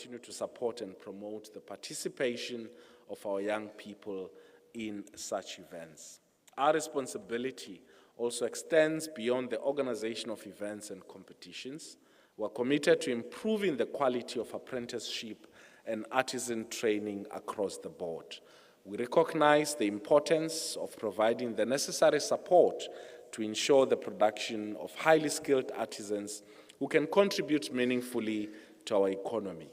continue to support and promote the participation of our young people in such events. Our responsibility also extends beyond the organization of events and competitions. We're committed to improving the quality of apprenticeship and artisan training across the board. We recognize the importance of providing the necessary support to ensure the production of highly skilled artisans who can contribute meaningfully to our economy.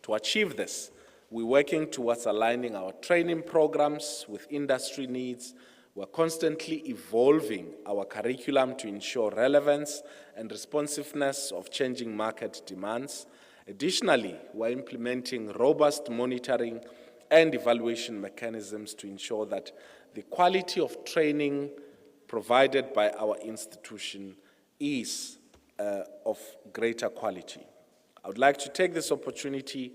To achieve this, we're working towards aligning our training programs with industry needs. We're constantly evolving our curriculum to ensure relevance and responsiveness of changing market demands. Additionally, we're implementing robust monitoring and evaluation mechanisms to ensure that the quality of training provided by our institution is of greater quality. I would like to take this opportunity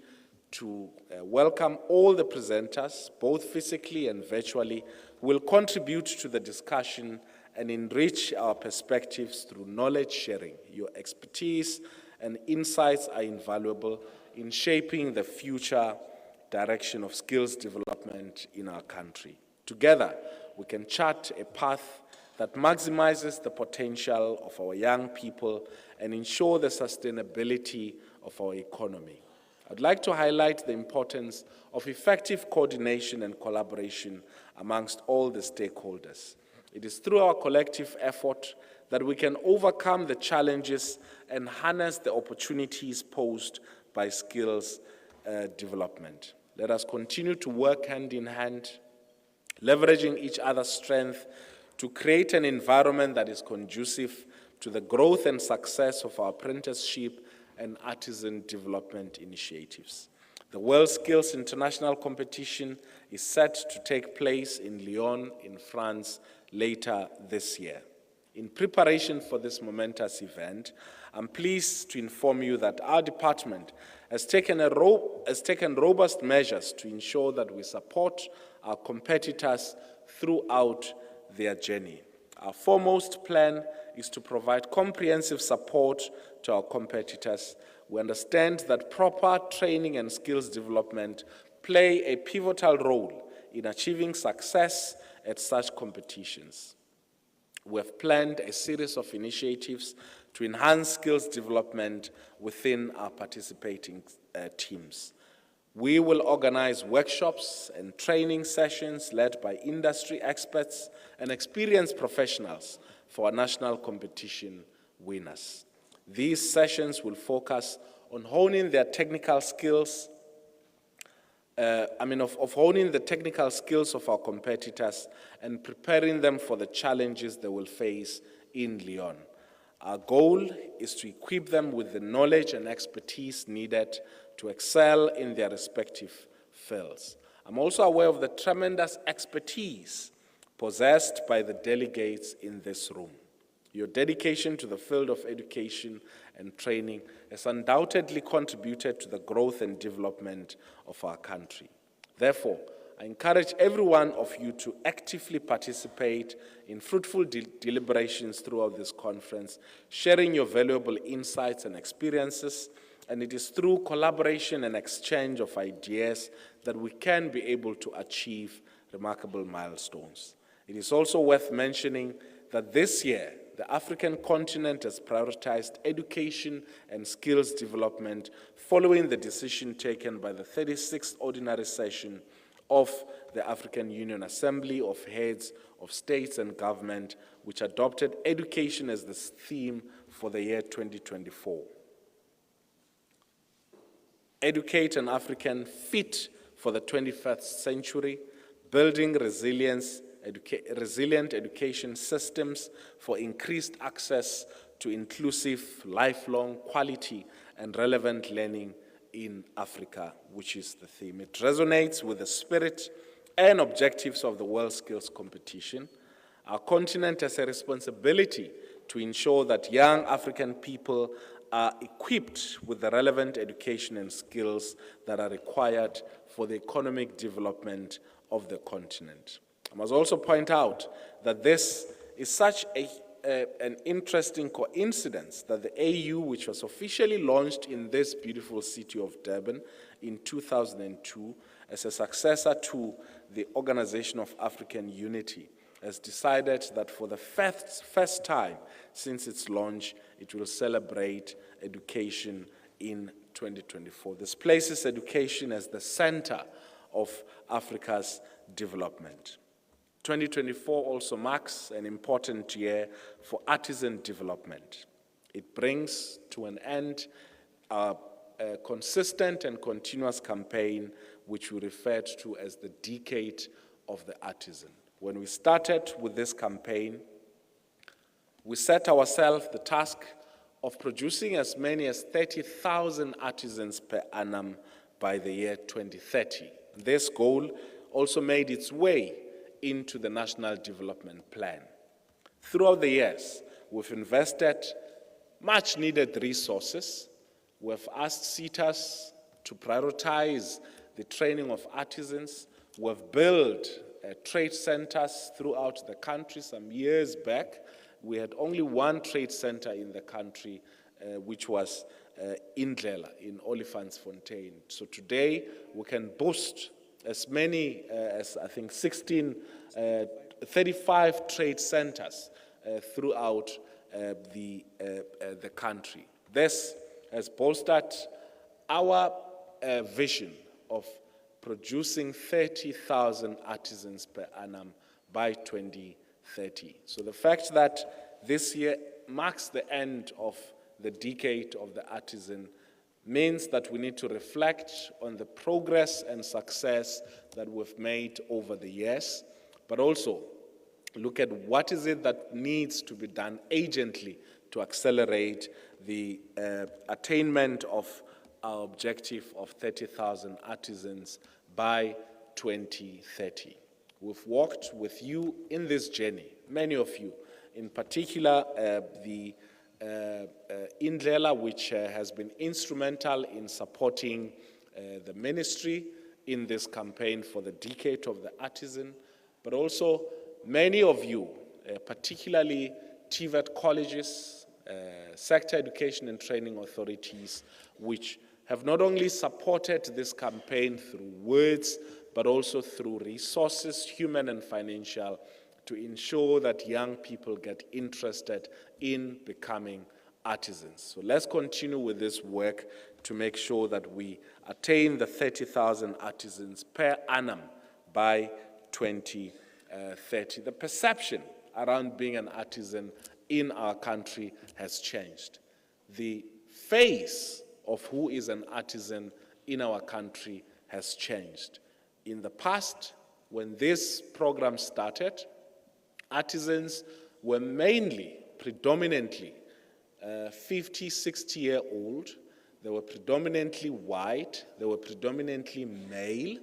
to welcome all the presenters, both physically and virtually, who will contribute to the discussion and enrich our perspectives through knowledge sharing. Your expertise and insights are invaluable in shaping the future direction of skills development in our country. Together, we can chart a path that maximizes the potential of our young people and ensure the sustainability of our economy. I'd like to highlight the importance of effective coordination and collaboration amongst all the stakeholders. It is through our collective effort that we can overcome the challenges and harness the opportunities posed by skills development. Let us continue to work hand in hand, leveraging each other's strength to create an environment that is conducive to the growth and success of our apprenticeship and artisan development initiatives. The World Skills International Competition is set to take place in Lyon, in France, later this year. In preparation for this momentous event, I'm pleased to inform you that our department has taken robust measures to ensure that we support our competitors throughout their journey. Our foremost plan is to provide comprehensive support to our competitors. We understand that proper training and skills development play a pivotal role in achieving success at such competitions. We have planned a series of initiatives to enhance skills development within our participating teams. We will organize workshops and training sessions led by industry experts and experienced professionals for our national competition winners. These sessions will focus on honing their technical skills, honing the technical skills of our competitors and preparing them for the challenges they will face in Lyon. Our goal is to equip them with the knowledge and expertise needed to excel in their respective fields. I'm also aware of the tremendous expertise possessed by the delegates in this room. Your dedication to the field of education and training has undoubtedly contributed to the growth and development of our country. Therefore, I encourage every one of you to actively participate in fruitful deliberations throughout this conference, sharing your valuable insights and experiences, and it is through collaboration and exchange of ideas that we can be able to achieve remarkable milestones. It is also worth mentioning that this year, the African continent has prioritized education and skills development following the decision taken by the 36th Ordinary Session of the African Union Assembly of Heads of States and Government, which adopted education as the theme for the year 2024. Educate an African fit for the 21st century, building resilient education systems for increased access to inclusive, lifelong, quality, and relevant learning in Africa, which is the theme. It resonates with the spirit and objectives of the World Skills Competition. Our continent has a responsibility to ensure that young African people are equipped with the relevant education and skills that are required for the economic development of the continent. I must also point out that this is such a an interesting coincidence that the AU, which was officially launched in this beautiful city of Durban in 2002 as a successor to the Organization of African Unity, has decided that for the first time since its launch, it will celebrate education in 2024. This places education as the center of Africa's development. 2024 also marks an important year for artisan development. It brings to an end a consistent and continuous campaign which we referred to as the Decade of the Artisan. When we started with this campaign, we set ourselves the task of producing as many as 30,000 artisans per annum by the year 2030. This goal also made its way into the National Development Plan. Throughout the years, we've invested much needed resources. We've asked SETAs to prioritize the training of artisans. We've built trade centers throughout the country. Some years back, we had only one trade center in the country, which was Indlela in Olifantsfontein. So today, we can boast as many as, I think, 35 trade centers throughout the country. This has bolstered our vision of producing 30,000 artisans per annum by 2030. So the fact that this year marks the end of the Decade of the Artisan means that we need to reflect on the progress and success that we've made over the years, but also look at what is it that needs to be done urgently to accelerate the attainment of our objective of 30,000 artisans by 2030. We've walked with you in this journey, many of you, in particular the Indlela, which has been instrumental in supporting the ministry in this campaign for the Decade of the Artisan, but also many of you, particularly TVET colleges, sector education and training authorities, which have not only supported this campaign through words, but also through resources, human and financial, to ensure that young people get interested in becoming artisans. So let's continue with this work to make sure that we attain the 30,000 artisans per annum by 2030. The perception around being an artisan in our country has changed. The face of who is an artisan in our country has changed. In the past, when this program started, artisans were predominantly 50, 60-year-old. They were predominantly white. They were predominantly male.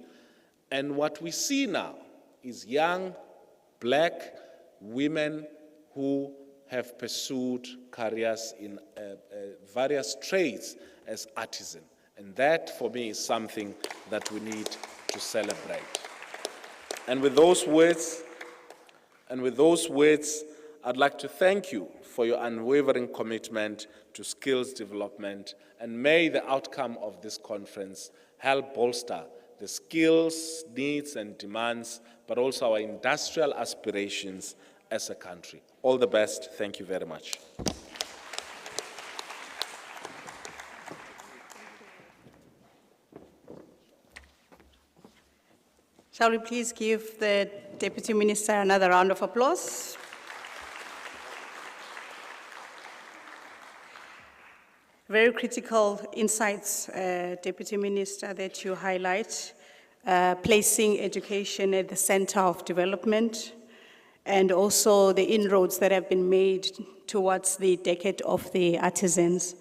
And what we see now is young, black women who have pursued careers in various trades as artisan. And that, for me, is something that we need to celebrate. And with those words, I'd like to thank you for your unwavering commitment to skills development, and may the outcome of this conference help bolster the skills, needs, and demands, but also our industrial aspirations as a country. All the best. Thank you very much. Shall we please give the Deputy Minister another round of applause? Very critical insights, Deputy Minister, that you highlight, placing education at the center of development, and also the inroads that have been made towards the Decade of the Artisans.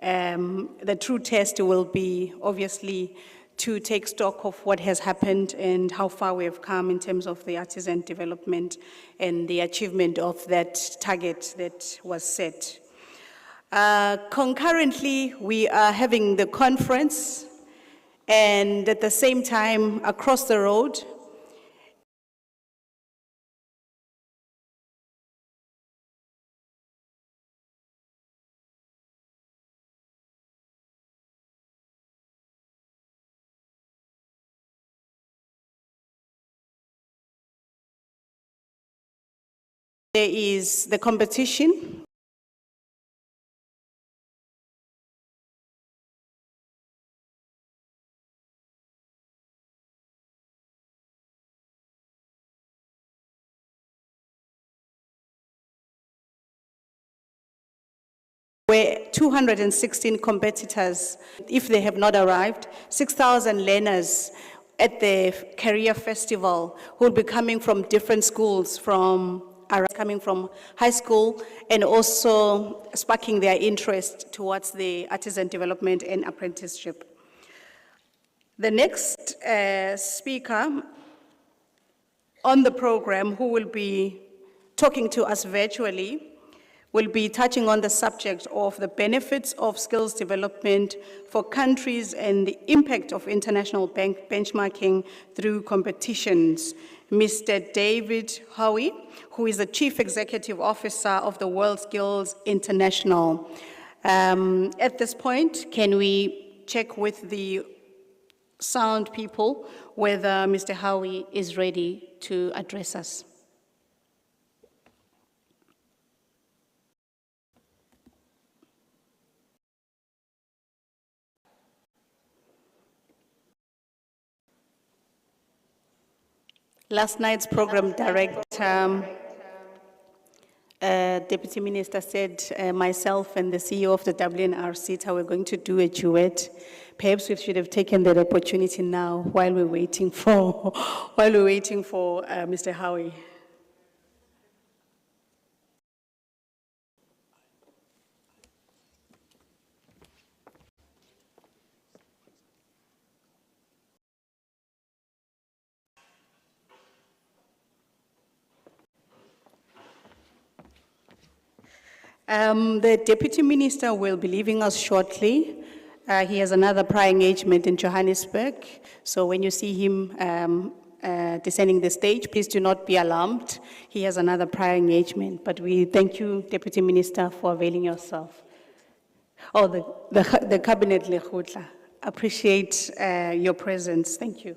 The true test will be, obviously, to take stock of what has happened and how far we have come in terms of the artisan development and the achievement of that target that was set. Concurrently, we are having the conference, and at the same time, across the road, There is the competition. Where 216 competitors, if they have not arrived, 6,000 learners at the career festival who will be coming from different schools, coming from high school, and also sparking their interest towards the artisan development and apprenticeship. The next speaker on the program, who will be talking to us virtually, will be touching on the subject of the benefits of skills development for countries and the impact of international benchmarking through competitions. Mr. David Howie, who is the Chief Executive Officer of the World Skills International. At this point, can we check with the sound people whether Mr. Howie is ready to address us? Last night's program director, Deputy Minister said myself and the CEO of the WNR were going to do a duet. Perhaps we should have taken that opportunity now while we're waiting for Mr. Howie. The Deputy Minister will be leaving us shortly. He has another prior engagement in Johannesburg, so when you see him descending the stage, please do not be alarmed. He has another prior engagement, but we thank you, Deputy Minister, for availing yourself. Oh, the Cabinet Lekgotla. Appreciate your presence. Thank you.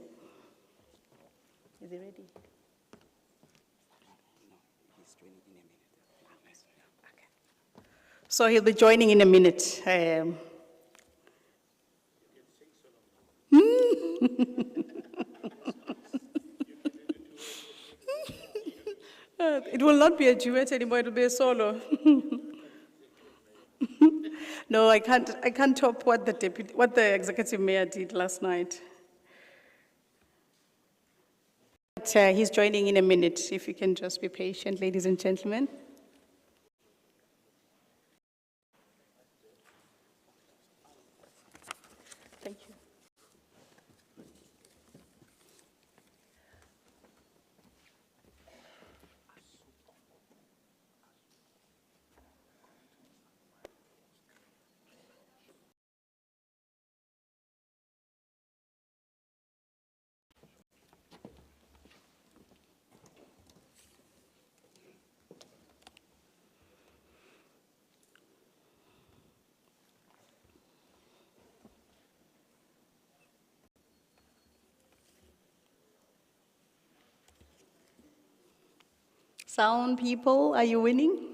Is he ready? So he'll be joining in a minute. It will not be a duet anymore, it will be a solo. No, I can't top what the executive mayor did last night. But he's joining in a minute, if you can just be patient, ladies and gentlemen. Thank you. Sound people, are you winning?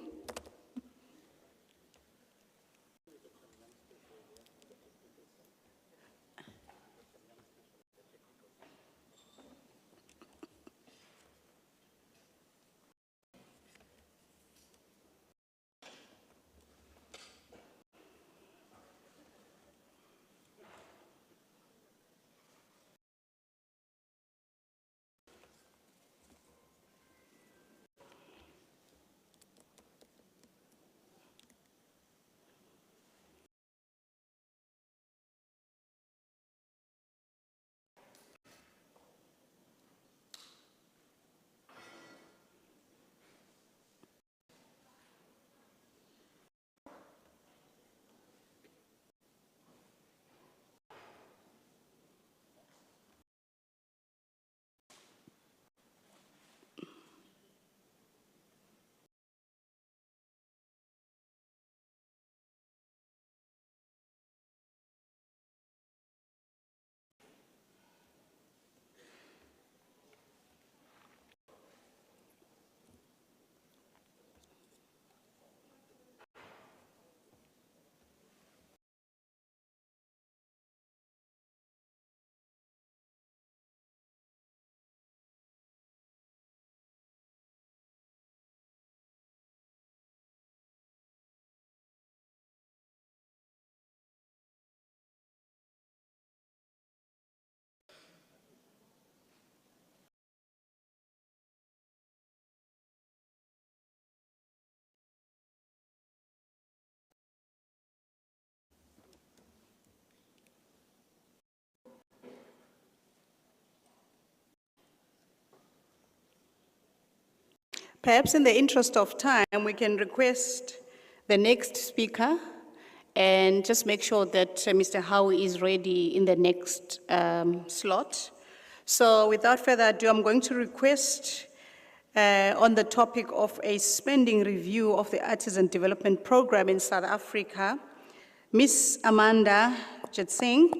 Perhaps in the interest of time, we can request the next speaker and just make sure that Mr. Howie is ready in the next slot. So without further ado, I'm going to request on the topic of a spending review of the Artisan Development Program in South Africa, Ms. Amanda Jetsing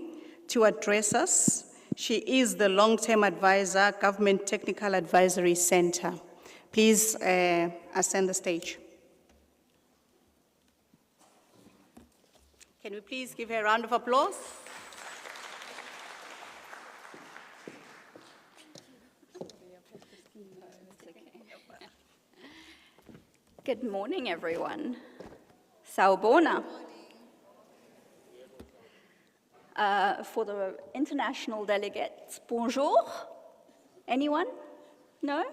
to address us. She is the long-term advisor, Government Technical Advisory Center. Please ascend the stage. Can we please give her a round of applause? Good morning, everyone. Sawubona. For the international delegates, bonjour. Anyone? No?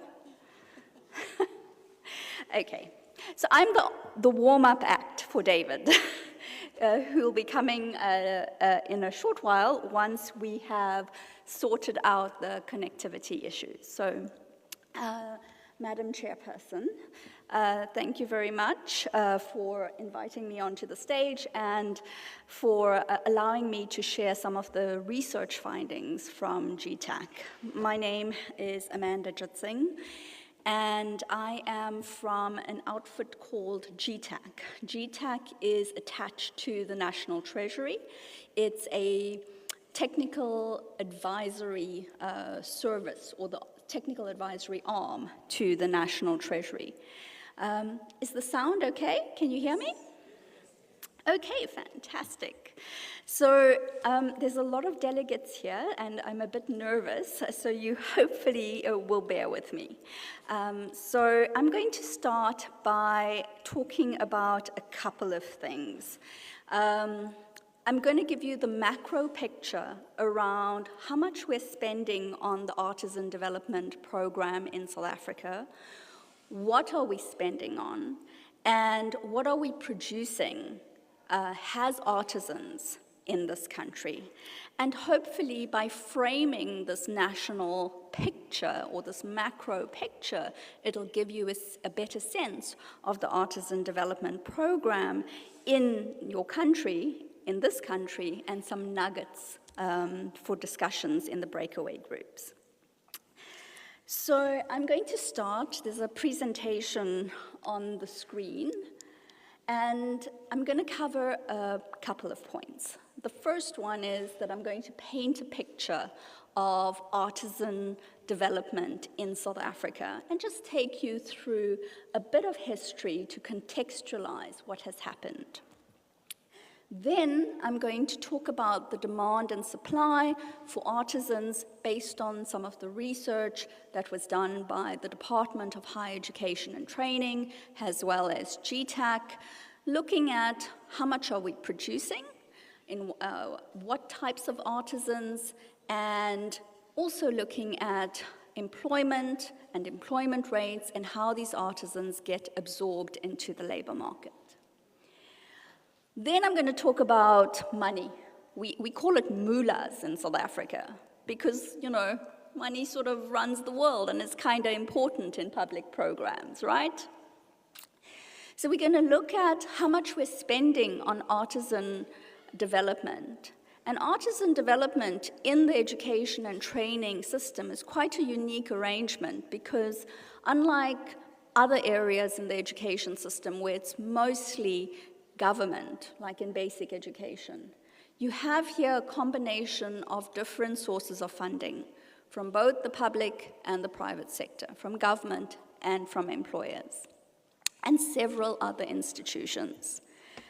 Okay. So I'm the warm-up act for David, who will be coming in a short while once we have sorted out the connectivity issues. So, Madam Chairperson, thank you very much for inviting me onto the stage and for allowing me to share some of the research findings from GTAC. My name is Amanda Jetsing, and I am from an outfit called GTAC. GTAC is attached to the National Treasury. It's a technical advisory service, or the technical advisory arm to the National Treasury. Is the sound okay? Can you hear me? Okay, fantastic. So there's a lot of delegates here, and I'm a bit nervous, so you hopefully will bear with me. So I'm going to start by talking about a couple of things. I'm going to give you the macro picture around how much we're spending on the Artisan Development Program in South Africa, what are we spending on, and what are we producing as artisans in this country. And hopefully by framing this national picture or this macro picture, it'll give you a better sense of the Artisan Development Program in your country, in this country, and some nuggets for discussions in the breakaway groups. So I'm going to start. There's a presentation on the screen, and I'm going to cover a couple of points. The first one is that I'm going to paint a picture of artisan development in South Africa and just take you through a bit of history to contextualize what has happened. Then I'm going to talk about the demand and supply for artisans based on some of the research that was done by the Department of Higher Education and Training, as well as GTAC, looking at how much are we producing, in what types of artisans, and also looking at employment and employment rates and how these artisans get absorbed into the labor market. Then I'm going to talk about money. We call it mullahs in South Africa because, you know, money sort of runs the world and is kind of important in public programs, right? So we're going to look at how much we're spending on artisan development. And artisan development in the education and training system is quite a unique arrangement because unlike other areas in the education system where it's mostly government, like in basic education, you have here a combination of different sources of funding from both the public and the private sector, from government and from employers, and several other institutions.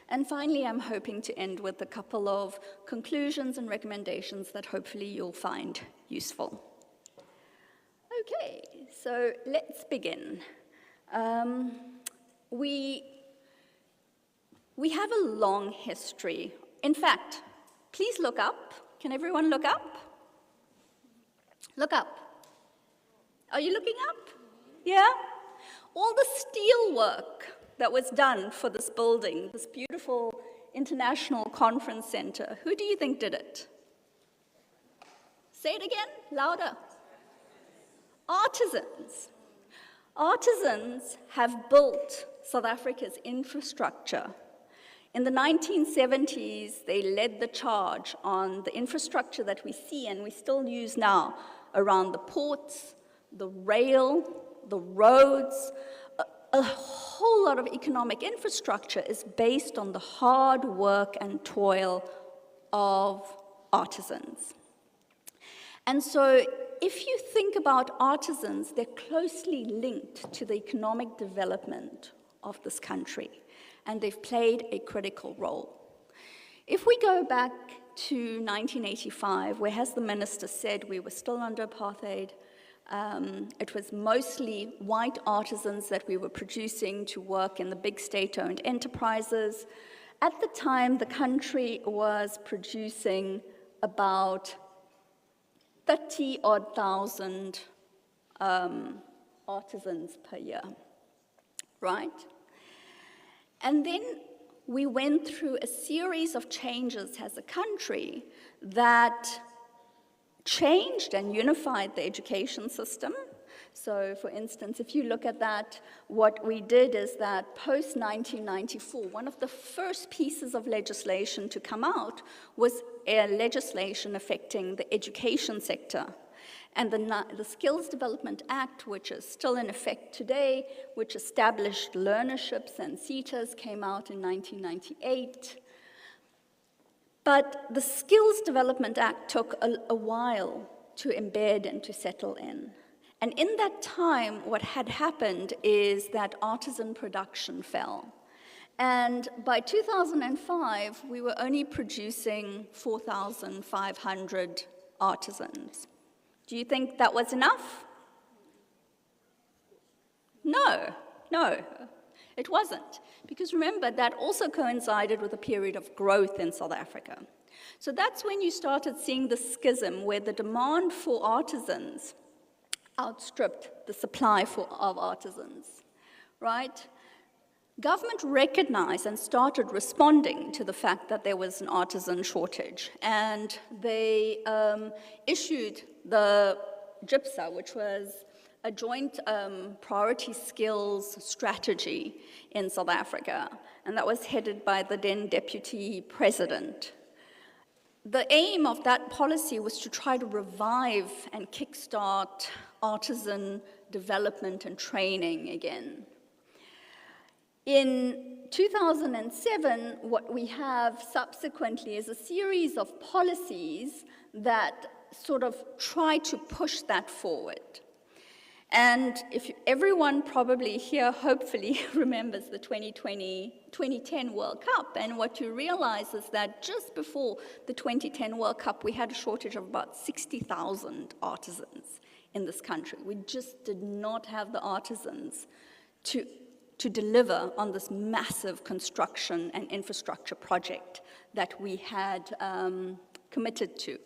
And finally, I'm hoping to end with a couple of conclusions and recommendations that hopefully you'll find useful. Okay, so let's begin. We have a long history. In fact, please look up. Can everyone look up? Look up. Are you looking up? Yeah? All the steel work that was done for this building, this beautiful international conference center, who do you think did it? Say it again, louder. Artisans. Artisans have built South Africa's infrastructure. In the 1970s, they led the charge on the infrastructure that we see and we still use now around the ports, the rail, the roads. A whole lot of economic infrastructure is based on the hard work and toil of artisans. And so if you think about artisans, they're closely linked to the economic development of this country, and they've played a critical role. If we go back to 1985, where, as the minister said, we were still under apartheid, it was mostly white artisans that we were producing to work in the big state-owned enterprises. At the time, the country was producing about 30,000 artisans per year, right? And then we went through a series of changes as a country that changed and unified the education system. So, for instance, if you look at that, what we did is that post-1994, one of the first pieces of legislation to come out was a legislation affecting the education sector. And the Skills Development Act, which is still in effect today, which established learnerships and SETAs, came out in 1998. But the Skills Development Act took a while to embed and to settle in. And in that time, what had happened is that artisan production fell. And by 2005, we were only producing 4,500 artisans. Do you think that was enough? No, it wasn't. Because remember, that also coincided with a period of growth in South Africa. So that's when you started seeing the schism where the demand for artisans outstripped the supply of artisans, right? Government recognized and started responding to the fact that there was an artisan shortage, and they issued the GIPSA, which was a joint priority skills strategy in South Africa, and that was headed by the then deputy president. The aim of that policy was to try to revive and kickstart artisan development and training again. In 2007, what we have subsequently is a series of policies that sort of try to push that forward. And everyone probably here hopefully remembers the 2010 World Cup, and what you realize is that just before the 2010 World Cup, we had a shortage of about 60,000 artisans in this country. We just did not have the artisans to deliver on this massive construction and infrastructure project that we had committed to.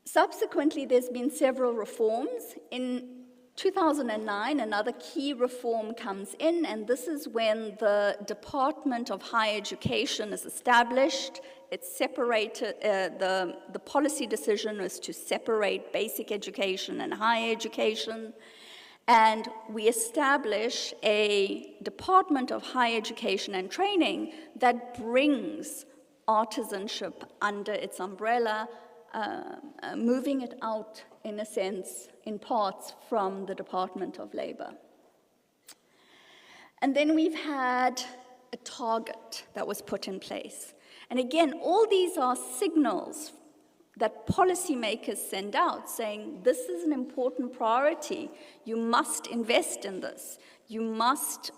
Subsequently, there's been several reforms. In 2009, another key reform comes in, and this is when the Department of Higher Education is established. It's separated, the policy decision is to separate basic education and higher education. And we establish a Department of Higher Education and Training that brings artisanship under its umbrella, moving it out, in a sense, in parts from the Department of Labor. And then we've had a target that was put in place. And again, all these are signals that policymakers send out saying, this is an important priority. You must invest in this. You must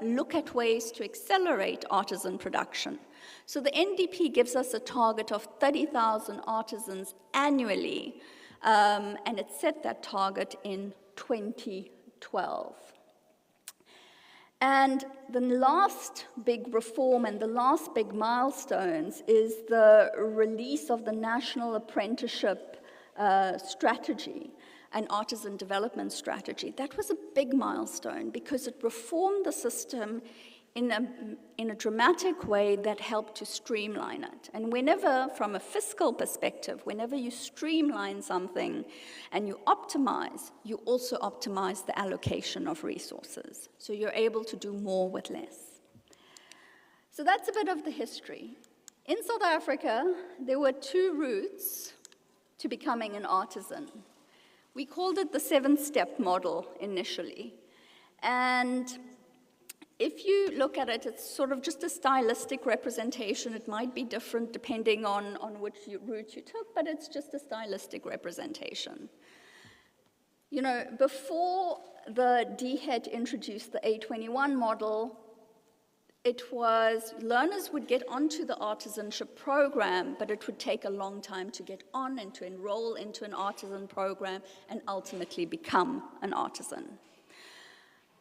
look at ways to accelerate artisan production. So the NDP gives us a target of 30,000 artisans annually, and it set that target in 2012. And the last big reform and the last big milestones is the release of the National Apprenticeship strategy and artisan development strategy. That was a big milestone because it reformed the system in a dramatic way that helped to streamline it. And whenever, from a fiscal perspective, whenever you streamline something and you optimize, you also optimize the allocation of resources. So you're able to do more with less. So that's a bit of the history. In South Africa, there were 2 routes to becoming an artisan. We called it the 7-step model initially. And if you look at it, it's sort of just a stylistic representation. It might be different depending on which route you took, but it's just a stylistic representation. You know, before the DHET introduced the A21 model, it was learners would get onto the artisanship program, but it would take a long time to get on and to enroll into an artisan program and ultimately become an artisan.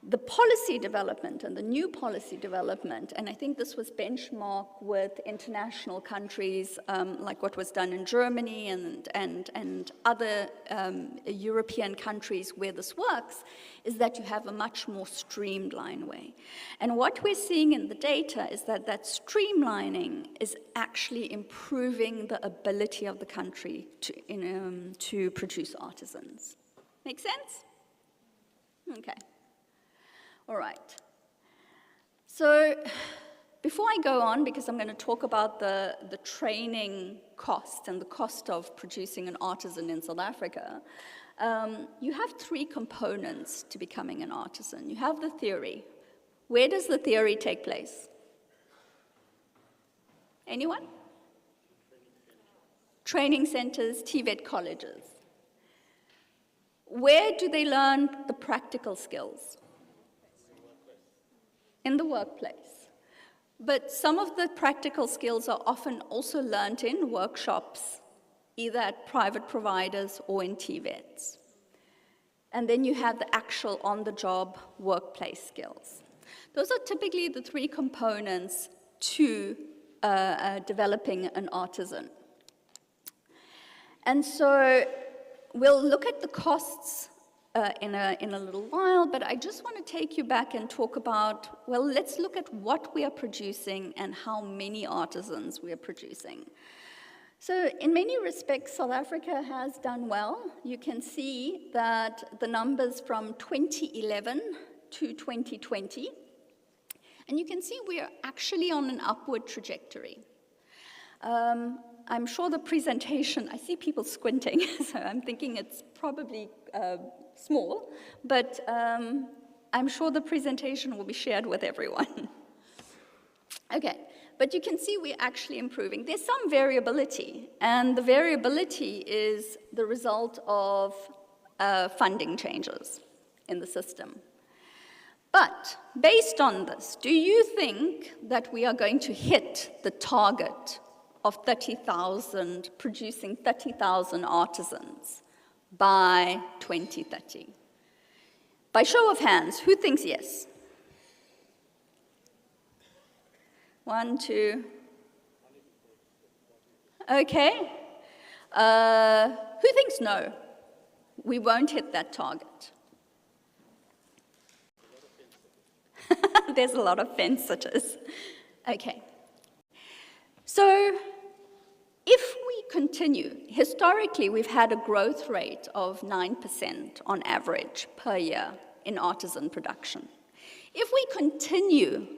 The policy development and the new policy development, and I think this was benchmarked with international countries like what was done in Germany and other European countries where this works, is that you have a much more streamlined way. And what we're seeing in the data is that that streamlining is actually improving the ability of the country to produce artisans. Make sense? Okay. All right. So before I go on, because I'm going to talk about the training cost and the cost of producing an artisan in South Africa, you have 3 components to becoming an artisan. You have the theory. Where does the theory take place? Anyone? Training centers, TVET colleges. Where do they learn the practical skills? In the workplace. But some of the practical skills are often also learned in workshops, either at private providers or in TVETs. And then you have the actual on-the-job workplace skills. Those are typically the 3 components to developing an artisan. And so we'll look at the costs in a little while, but I just want to take you back and talk about, well, let's look at what we are producing and how many artisans we are producing. So in many respects, South Africa has done well. You can see that the numbers from 2011 to 2020, and you can see we are actually on an upward trajectory. I'm sure the presentation, I see people squinting, so I'm thinking it's probably small, but I'm sure the presentation will be shared with everyone. Okay, but you can see we're actually improving. There's some variability, and the variability is the result of funding changes in the system. But based on this, do you think that we are going to hit the target of 30,000, producing 30,000 artisans by 2030? By show of hands, who thinks yes? 1, 2. Okay. Who thinks no? We won't hit that target. There's a lot of fence sitters. Okay. So if we continue, historically we've had a growth rate of 9% on average per year in artisan production. If we continue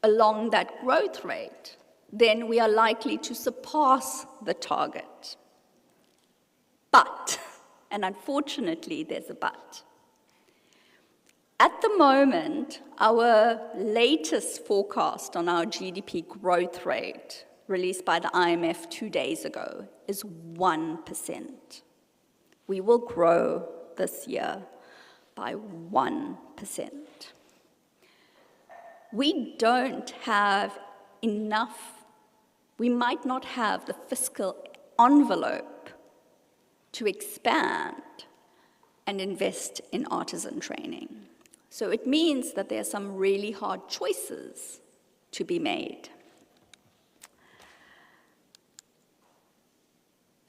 along that growth rate, then we are likely to surpass the target. But, and unfortunately there's a but, at the moment, our latest forecast on our GDP growth rate, released by the IMF 2 days ago, is 1%. We will grow this year by 1%. We don't have enough, we might not have the fiscal envelope to expand and invest in artisan training. So it means that there are some really hard choices to be made.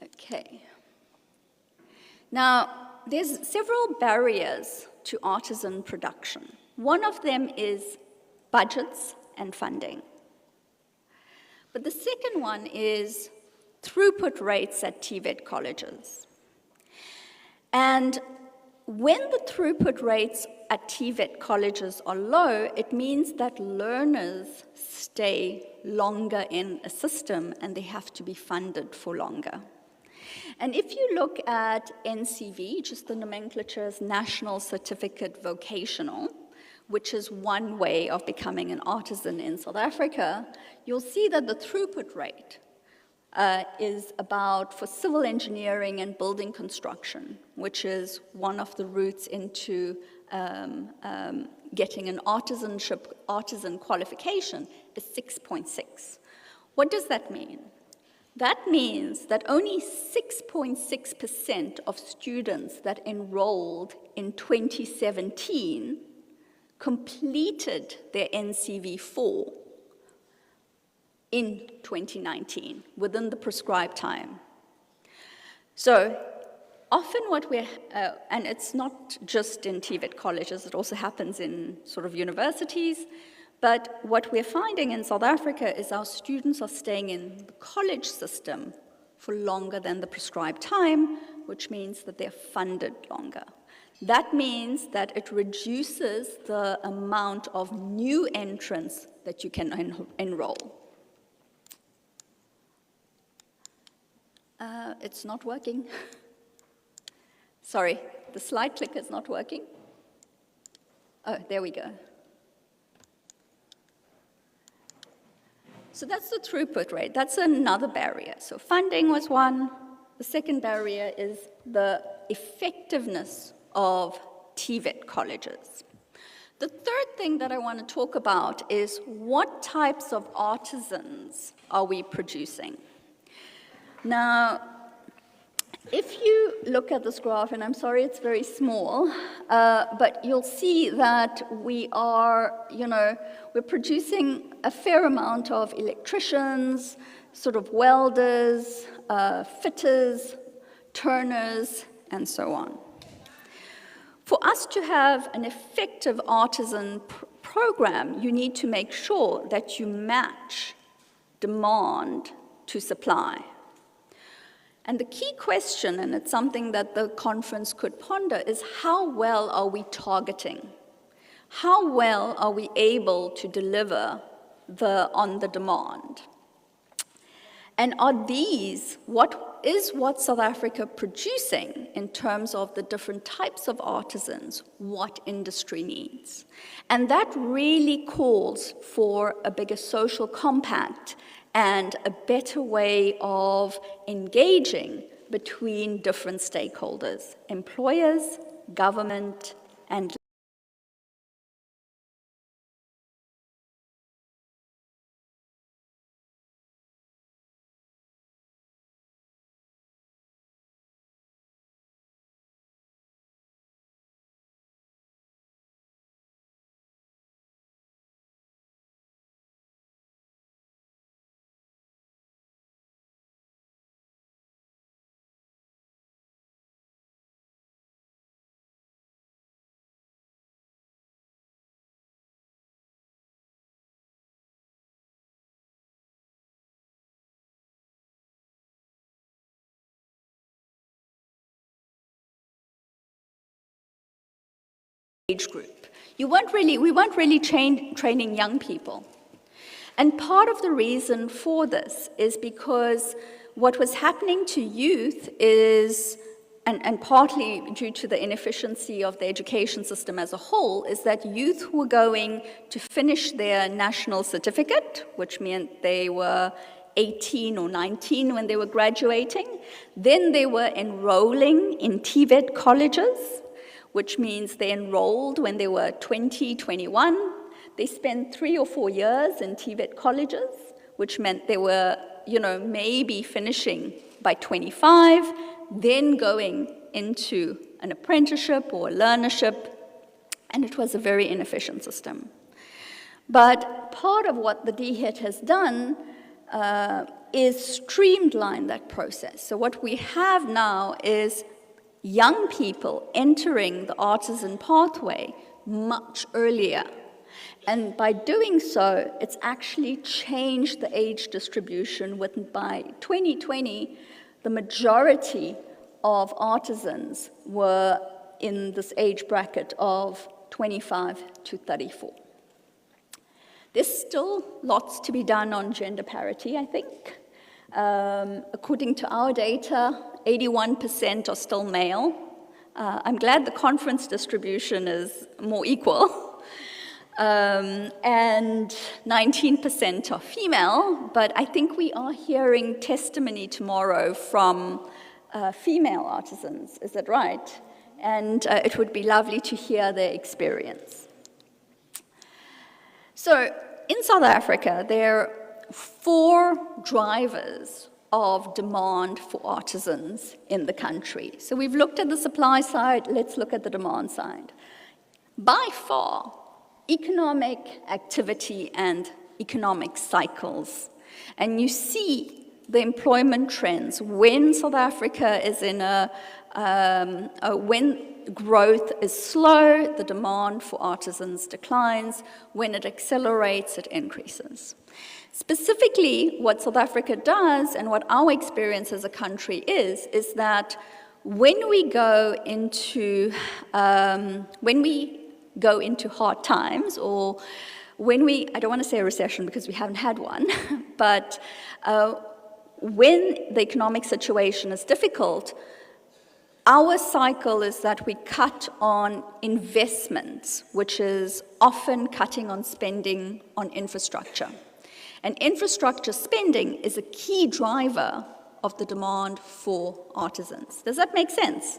Okay. Now, there's several barriers to artisan production. One of them is budgets, and funding. But the second one is throughput rates at TVET colleges. And when the throughput rates at TVET colleges are low, it means that learners stay longer in a system and they have to be funded for longer. And if you look at NCV, just the nomenclature is National Certificate Vocational, which is one way of becoming an artisan in South Africa, you'll see that the throughput rate is about, for civil engineering and building construction, which is one of the routes into getting an artisan qualification, is 6.6. What does that mean? That means that only 6.6% of students that enrolled in 2017 completed their NCV4 in 2019, within the prescribed time. So often what we're, and it's not just in TVET colleges, it also happens in sort of universities, but what we're finding in South Africa is our students are staying in the college system for longer than the prescribed time, which means that they're funded longer. That means that it reduces the amount of new entrants that you can enroll. It's not working. Sorry, the slide clicker is not working. Oh, there we go. So that's the throughput rate. That's another barrier. So funding was one. The second barrier is the effectiveness of TVET colleges. The third thing that I want to talk about is what types of artisans are we producing? Now, if you look at this graph, and I'm sorry it's very small, but you'll see that we are, we're producing a fair amount of electricians, sort of welders, fitters, turners, and so on. For us to have an effective artisan program, you need to make sure that you match demand to supply. And the key question, and it's something that the conference could ponder, is how well are we targeting? How well are we able to deliver on the demand? And are these, what South Africa producing in terms of the different types of artisans, what industry needs? And that really calls for a bigger social compact and a better way of engaging between different stakeholders, employers, government, and age group. We weren't really training young people. And part of the reason for this is because what was happening to youth is, and partly due to the inefficiency of the education system as a whole, is that youth were going to finish their national certificate, which meant they were 18 or 19 when they were graduating. Then they were enrolling in TVET colleges, which means they enrolled when they were 20, 21. They spent 3 or 4 years in TVET colleges, which meant they were, maybe finishing by 25, then going into an apprenticeship or a learnership, and it was a very inefficient system. But part of what the DHET has done is streamline that process. So what we have now is young people entering the artisan pathway much earlier. And by doing so, it's actually changed the age distribution with, by 2020, the majority of artisans were in this age bracket of 25 to 34. There's still lots to be done on gender parity, I think. According to our data, 81% are still male. I'm glad the conference distribution is more equal. And 19% are female, but I think we are hearing testimony tomorrow from female artisans, is that right? And it would be lovely to hear their experience. So in South Africa, there are 4 drivers of demand for artisans in the country. So we've looked at the supply side, let's look at the demand side. By far, economic activity and economic cycles. And you see the employment trends when South Africa is in when growth is slow, the demand for artisans declines. When it accelerates, it increases. Specifically, what South Africa does and what our experience as a country is that when we go into hard times, or I don't want to say a recession because we haven't had one, but when the economic situation is difficult, our cycle is that we cut on investments, which is often cutting on spending on infrastructure. And infrastructure spending is a key driver of the demand for artisans. Does that make sense?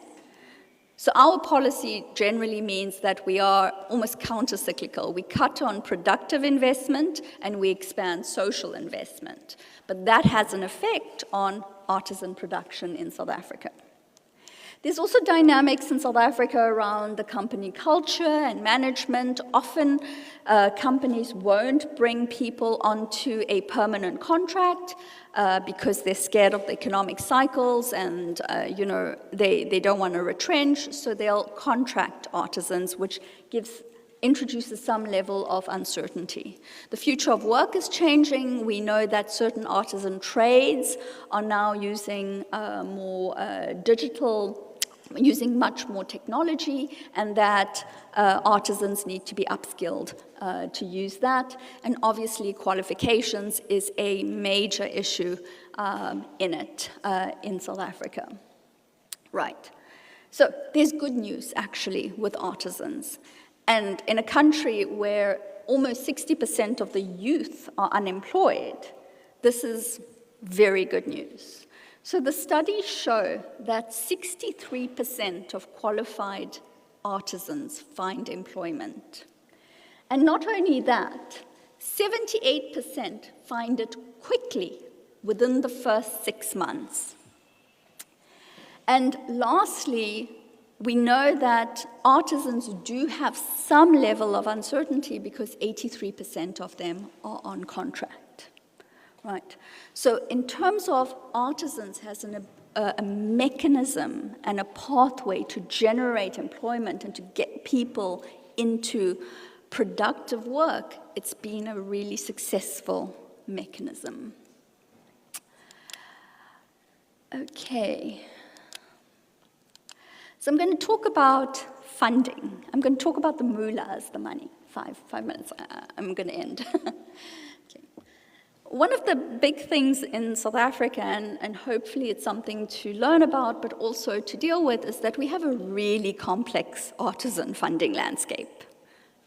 So our policy generally means that we are almost counter-cyclical. We cut on productive investment and we expand social investment. But that has an effect on artisan production in South Africa. There's also dynamics in South Africa around the company culture and management. Often companies won't bring people onto a permanent contract because they're scared of the economic cycles and they don't want to retrench, so they'll contract artisans, which introduces some level of uncertainty. The future of work is changing. We know that certain artisan trades are now using using much more technology, and that artisans need to be upskilled to use that. And obviously, qualifications is a major issue in South Africa. Right. So there's good news, actually, with artisans. And in a country where almost 60% of the youth are unemployed, this is very good news. So the studies show that 63% of qualified artisans find employment. And not only that, 78% find it quickly within the first 6 months. And lastly, we know that artisans do have some level of uncertainty because 83% of them are on contract. Right. So in terms of artisans has a mechanism and a pathway to generate employment and to get people into productive work, it's been a really successful mechanism. Okay. So I'm going to talk about funding. I'm going to talk about the moolah, the money. Five minutes, I'm going to end. One of the big things in South Africa, and hopefully it's something to learn about, but also to deal with, is that we have a really complex artisan funding landscape,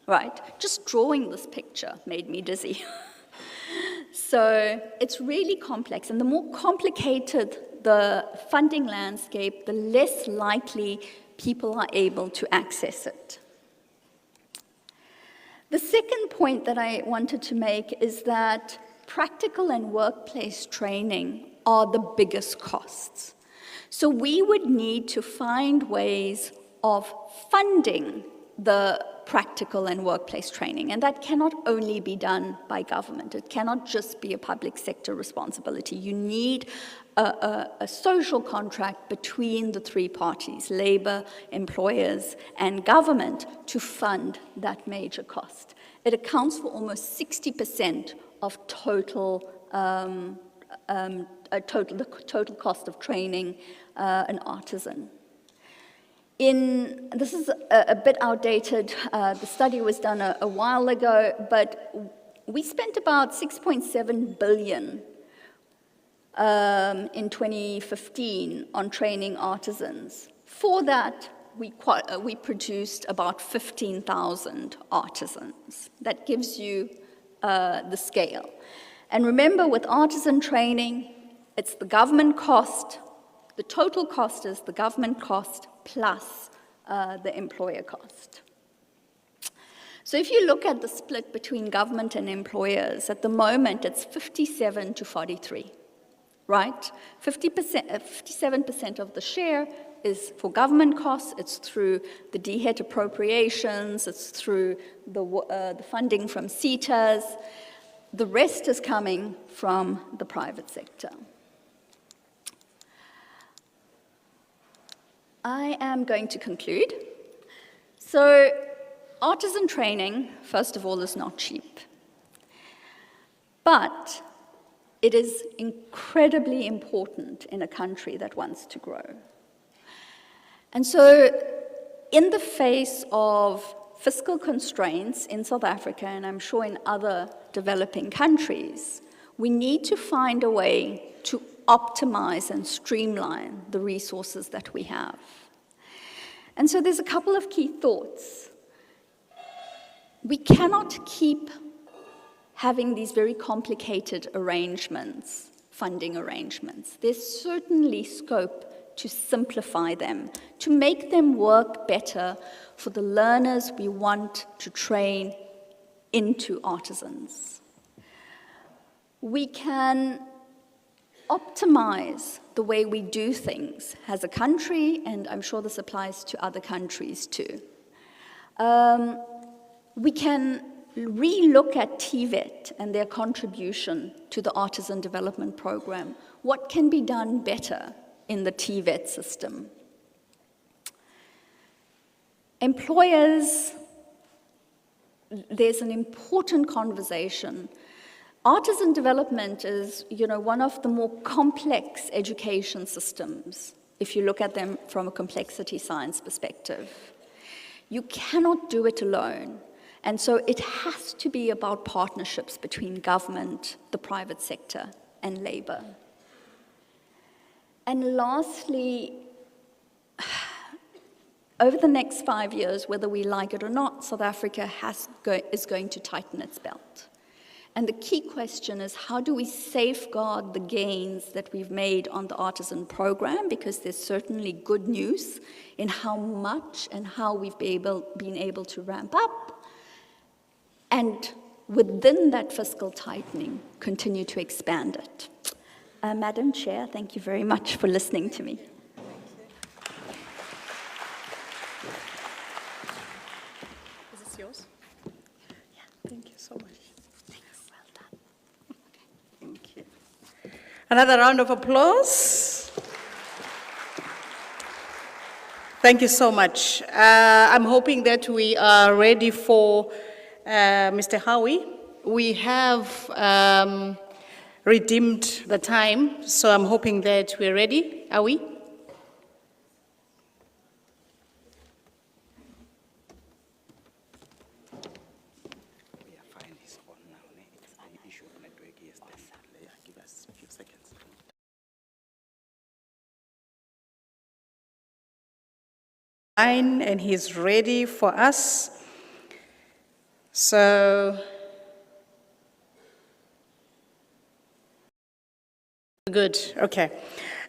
right? Just drawing this picture made me dizzy. So it's really complex, and the more complicated the funding landscape, the less likely people are able to access it. The second point that I wanted to make is that practical and workplace training are the biggest costs. So we would need to find ways of funding the practical and workplace training. And that cannot only be done by government. It cannot just be a public sector responsibility. You need a social contract between the three parties, labor, employers, and government, to fund that major cost. It accounts for almost 60% of the total cost of training an artisan. This is a bit outdated. The study was done a while ago, but we spent about 6.7 billion in 2015 on training artisans. For that, we produced about 15,000 artisans. That gives you the scale. And remember, with artisan training, it's the government cost. The total cost is the government cost plus the employer cost. So if you look at the split between government and employers, at the moment it's 57 to 43, right? 57% of the share is for government costs. It's through the DHET appropriations, it's through the funding from CETAs. The rest is coming from the private sector. I am going to conclude. So, artisan training, first of all, is not cheap. But it is incredibly important in a country that wants to grow. And so, in the face of fiscal constraints in South Africa, and I'm sure in other developing countries, we need to find a way to optimize and streamline the resources that we have. And so there's a couple of key thoughts. We cannot keep having these very complicated arrangements, funding arrangements. There's certainly scope to simplify them, to make them work better for the learners we want to train into artisans. We can optimize the way we do things as a country, and I'm sure this applies to other countries too. We can re-look at TVET and their contribution to the Artisan Development Program. What can be done better in the TVET system? Employers, there's an important conversation. Artisan development is, one of the more complex education systems, if you look at them from a complexity science perspective. You cannot do it alone. And so it has to be about partnerships between government, the private sector, and labor. And lastly, over the next 5 years, whether we like it or not, South Africa is going to tighten its belt. And the key question is, how do we safeguard the gains that we've made on the artisan program? Because there's certainly good news in how much and how we've been able to ramp up. And within that fiscal tightening, continue to expand it. Madam Chair, thank you very much for listening to me. Is this yours? Yeah, thank you so much. Thank you. Another round of applause. Thank you so much. I'm hoping that we are ready for Mr. Howie. We have redeemed the time, so I'm hoping that we're ready. Are we? And he's ready for us. So, good, okay.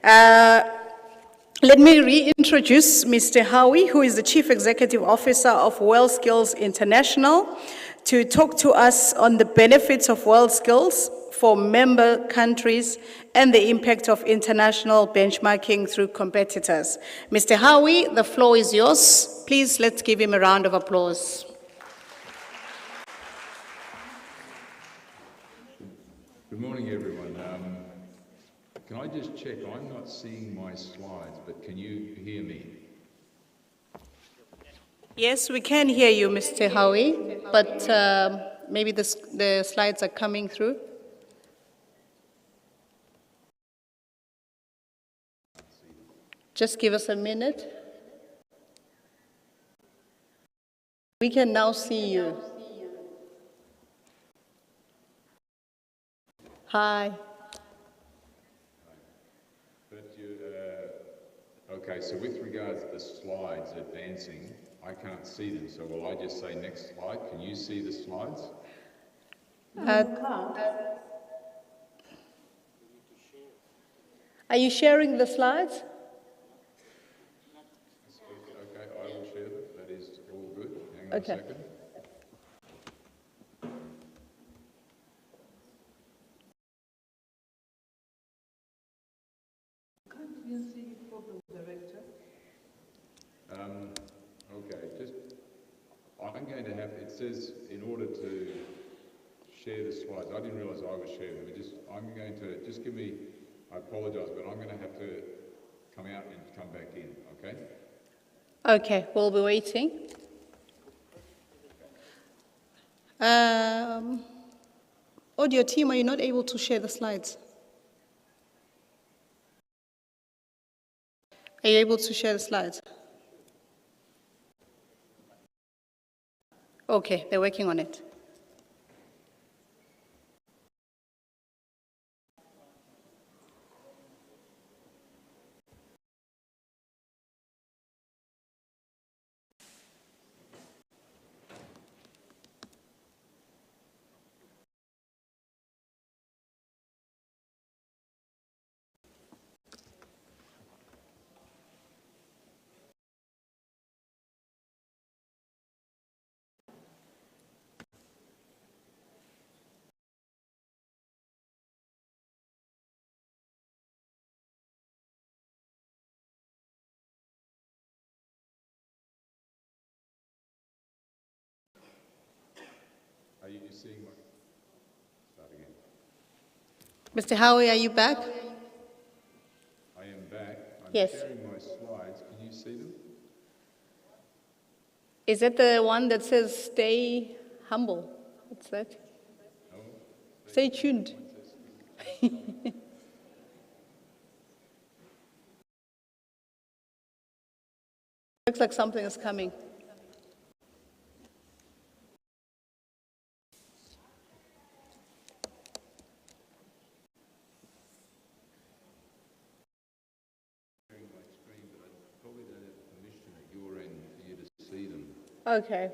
Let me reintroduce Mr. Howie, who is the Chief Executive Officer of WorldSkills International, to talk to us on the benefits of WorldSkills for member countries and the impact of international benchmarking through competitors. Mr. Howie, the floor is yours. Please, let's give him a round of applause. morning, everyone. Can I just check? I'm not seeing my slides, but can you hear me? Yes, we can hear you, Mr. Howie, but maybe the slides are coming through. Just give us a minute. We can now see you. Hi. But you, okay, so with regards to the slides advancing, I can't see them, so will I just say next slide? Can you see the slides? Are you sharing the slides? Okay, I will share them. That is all good. Hang on a second. Can't you see program director? Okay, just, I'm going to have, it says in order to share the slides, I didn't realise I was sharing them, I'm going to, just give me, I apologise, but I'm going to have to come out and come back in, okay? Okay, we'll be waiting. Audio team, are you not able to share the slides? Are you able to share the slides? Okay, they're working on it. Are you seeing my, start again. Mr. Howie, are you back? I am back. I'm Yes. sharing my slides. Can you see them? Is that the one that says stay humble? What's that? No? Stay tuned. Looks like something is coming. Sharing my screen, but I probably don't have permission at your end for you to see them. Okay.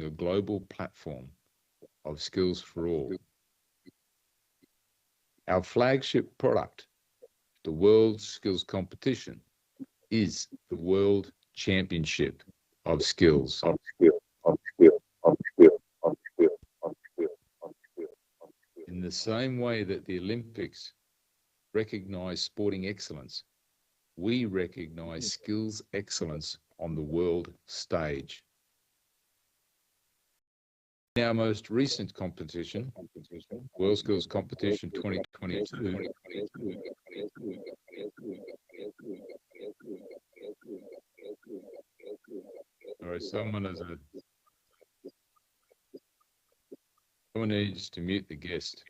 a global platform of skills for all. Our flagship product, the World Skills Competition, is the World Championship of Skills. In the same way that the Olympics recognize sporting excellence, we recognize skills excellence on the world stage. In our most recent competition, World Skills Competition 2022, sorry, someone needs to mute the guest.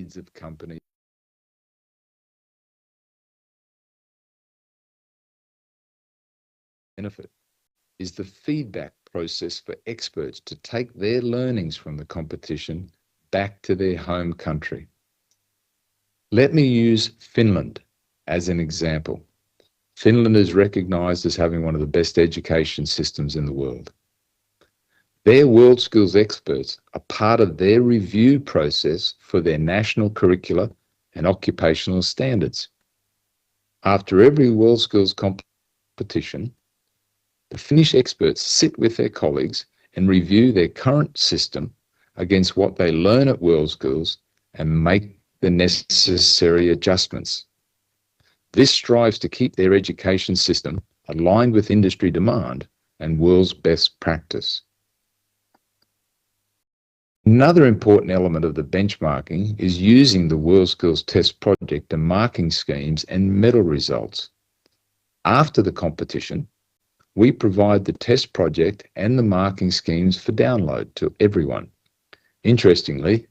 heads of companies. Benefit is the feedback process for experts to take their learnings from the competition back to their home country. Let me use Finland as an example. Finland is recognized as having one of the best education systems in the world. Their World Skills experts are part of their review process for their national curricula and occupational standards. After every World Skills competition, the Finnish experts sit with their colleagues and review their current system against what they learn at World Skills and make the necessary adjustments. This strives to keep their education system aligned with industry demand and world's best practice. Another important element of the benchmarking is using the World Skills Test Project and marking schemes and medal results. After the competition, we provide the test project and the marking schemes for download to everyone. Interestingly,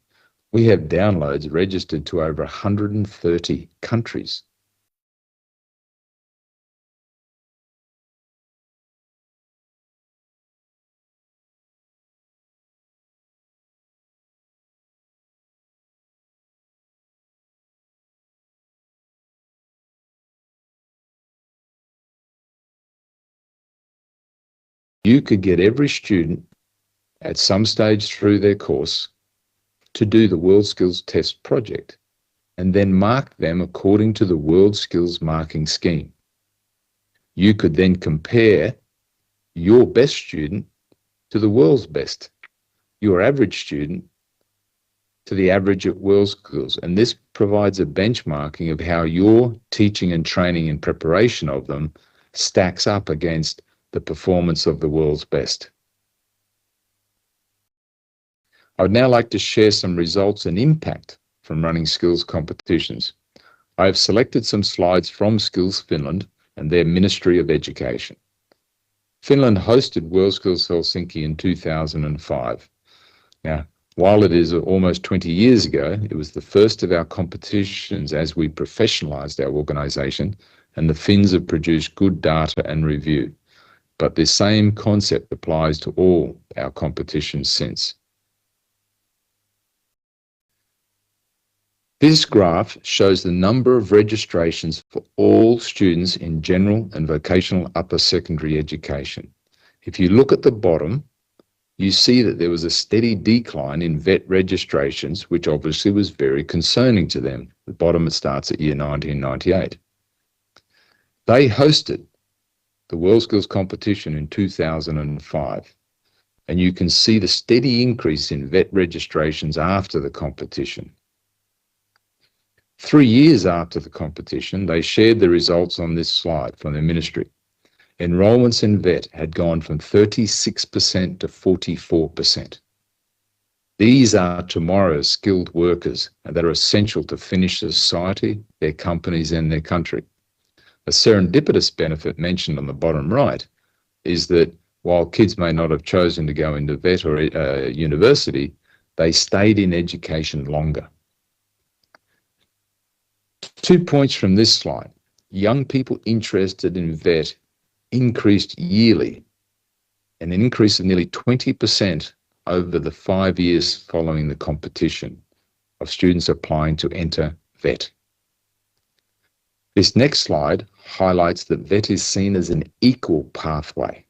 we have downloads registered to over 130 countries. You could get every student at some stage through their course to do the World Skills Test Project and then mark them according to the World Skills Marking Scheme. You could then compare your best student to the world's best, your average student to the average at World Skills, and this provides a benchmarking of how your teaching and training and preparation of them stacks up against the performance of the world's best. I would now like to share some results and impact from running skills competitions. I have selected some slides from Skills Finland and their Ministry of Education. Finland hosted World Skills Helsinki in 2005. Now, while it is almost 20 years ago, it was the first of our competitions as we professionalized our organization, and the Finns have produced good data and review. But the same concept applies to all our competitions since. This graph shows the number of registrations for all students in general and vocational upper secondary education. If you look at the bottom, you see that there was a steady decline in VET registrations, which obviously was very concerning to them. The bottom, it starts at year 1998. They hosted the World Skills competition in 2005, and you can see the steady increase in VET registrations after the competition. 3 years after the competition, they shared the results on this slide from their ministry. Enrolments in VET had gone from 36% to 44%. These are tomorrow's skilled workers that are essential to Finnish society, their companies and their country. A serendipitous benefit mentioned on the bottom right is that while kids may not have chosen to go into VET or university, they stayed in education longer. 2 points from this slide. Young people interested in VET increased yearly, an increase of nearly 20% over the 5 years following the competition of students applying to enter VET. This next slide highlights that VET is seen as an equal pathway.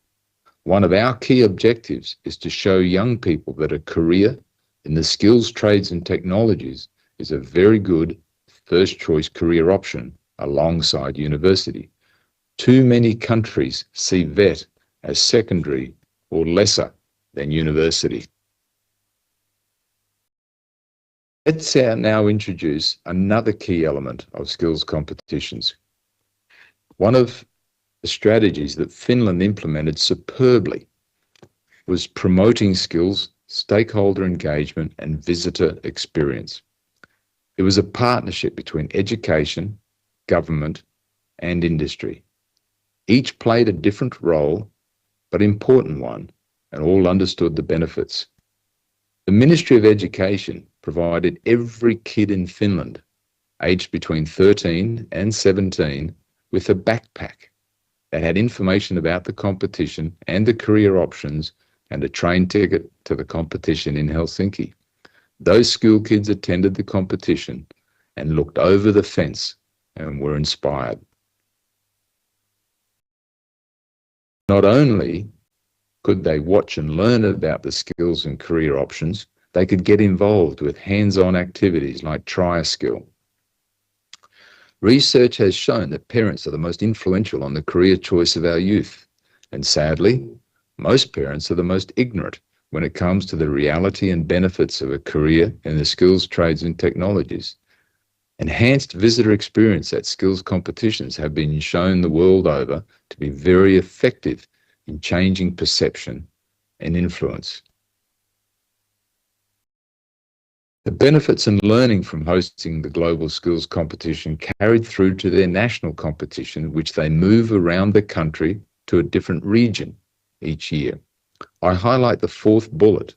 One of our key objectives is to show young people that a career in the skills, trades and technologies is a very good first choice career option alongside university. Too many countries see VET as secondary or lesser than university. Let's now introduce another key element of skills competitions. One of the strategies that Finland implemented superbly was promoting skills, stakeholder engagement, and visitor experience. It was a partnership between education, government, and industry. Each played a different role, but important one, and all understood the benefits. The Ministry of Education provided every kid in Finland, aged between 13 and 17, with a backpack that had information about the competition and the career options and a train ticket to the competition in Helsinki. Those school kids attended the competition and looked over the fence and were inspired. Not only could they watch and learn about the skills and career options, they could get involved with hands-on activities like try a skill. Research has shown that parents are the most influential on the career choice of our youth. And sadly, most parents are the most ignorant when it comes to the reality and benefits of a career in the skills, trades and technologies. Enhanced visitor experience at skills competitions have been shown the world over to be very effective in changing perception and influence. The benefits and learning from hosting the global skills competition carried through to their national competition, which they move around the country to a different region each year. I highlight the fourth bullet.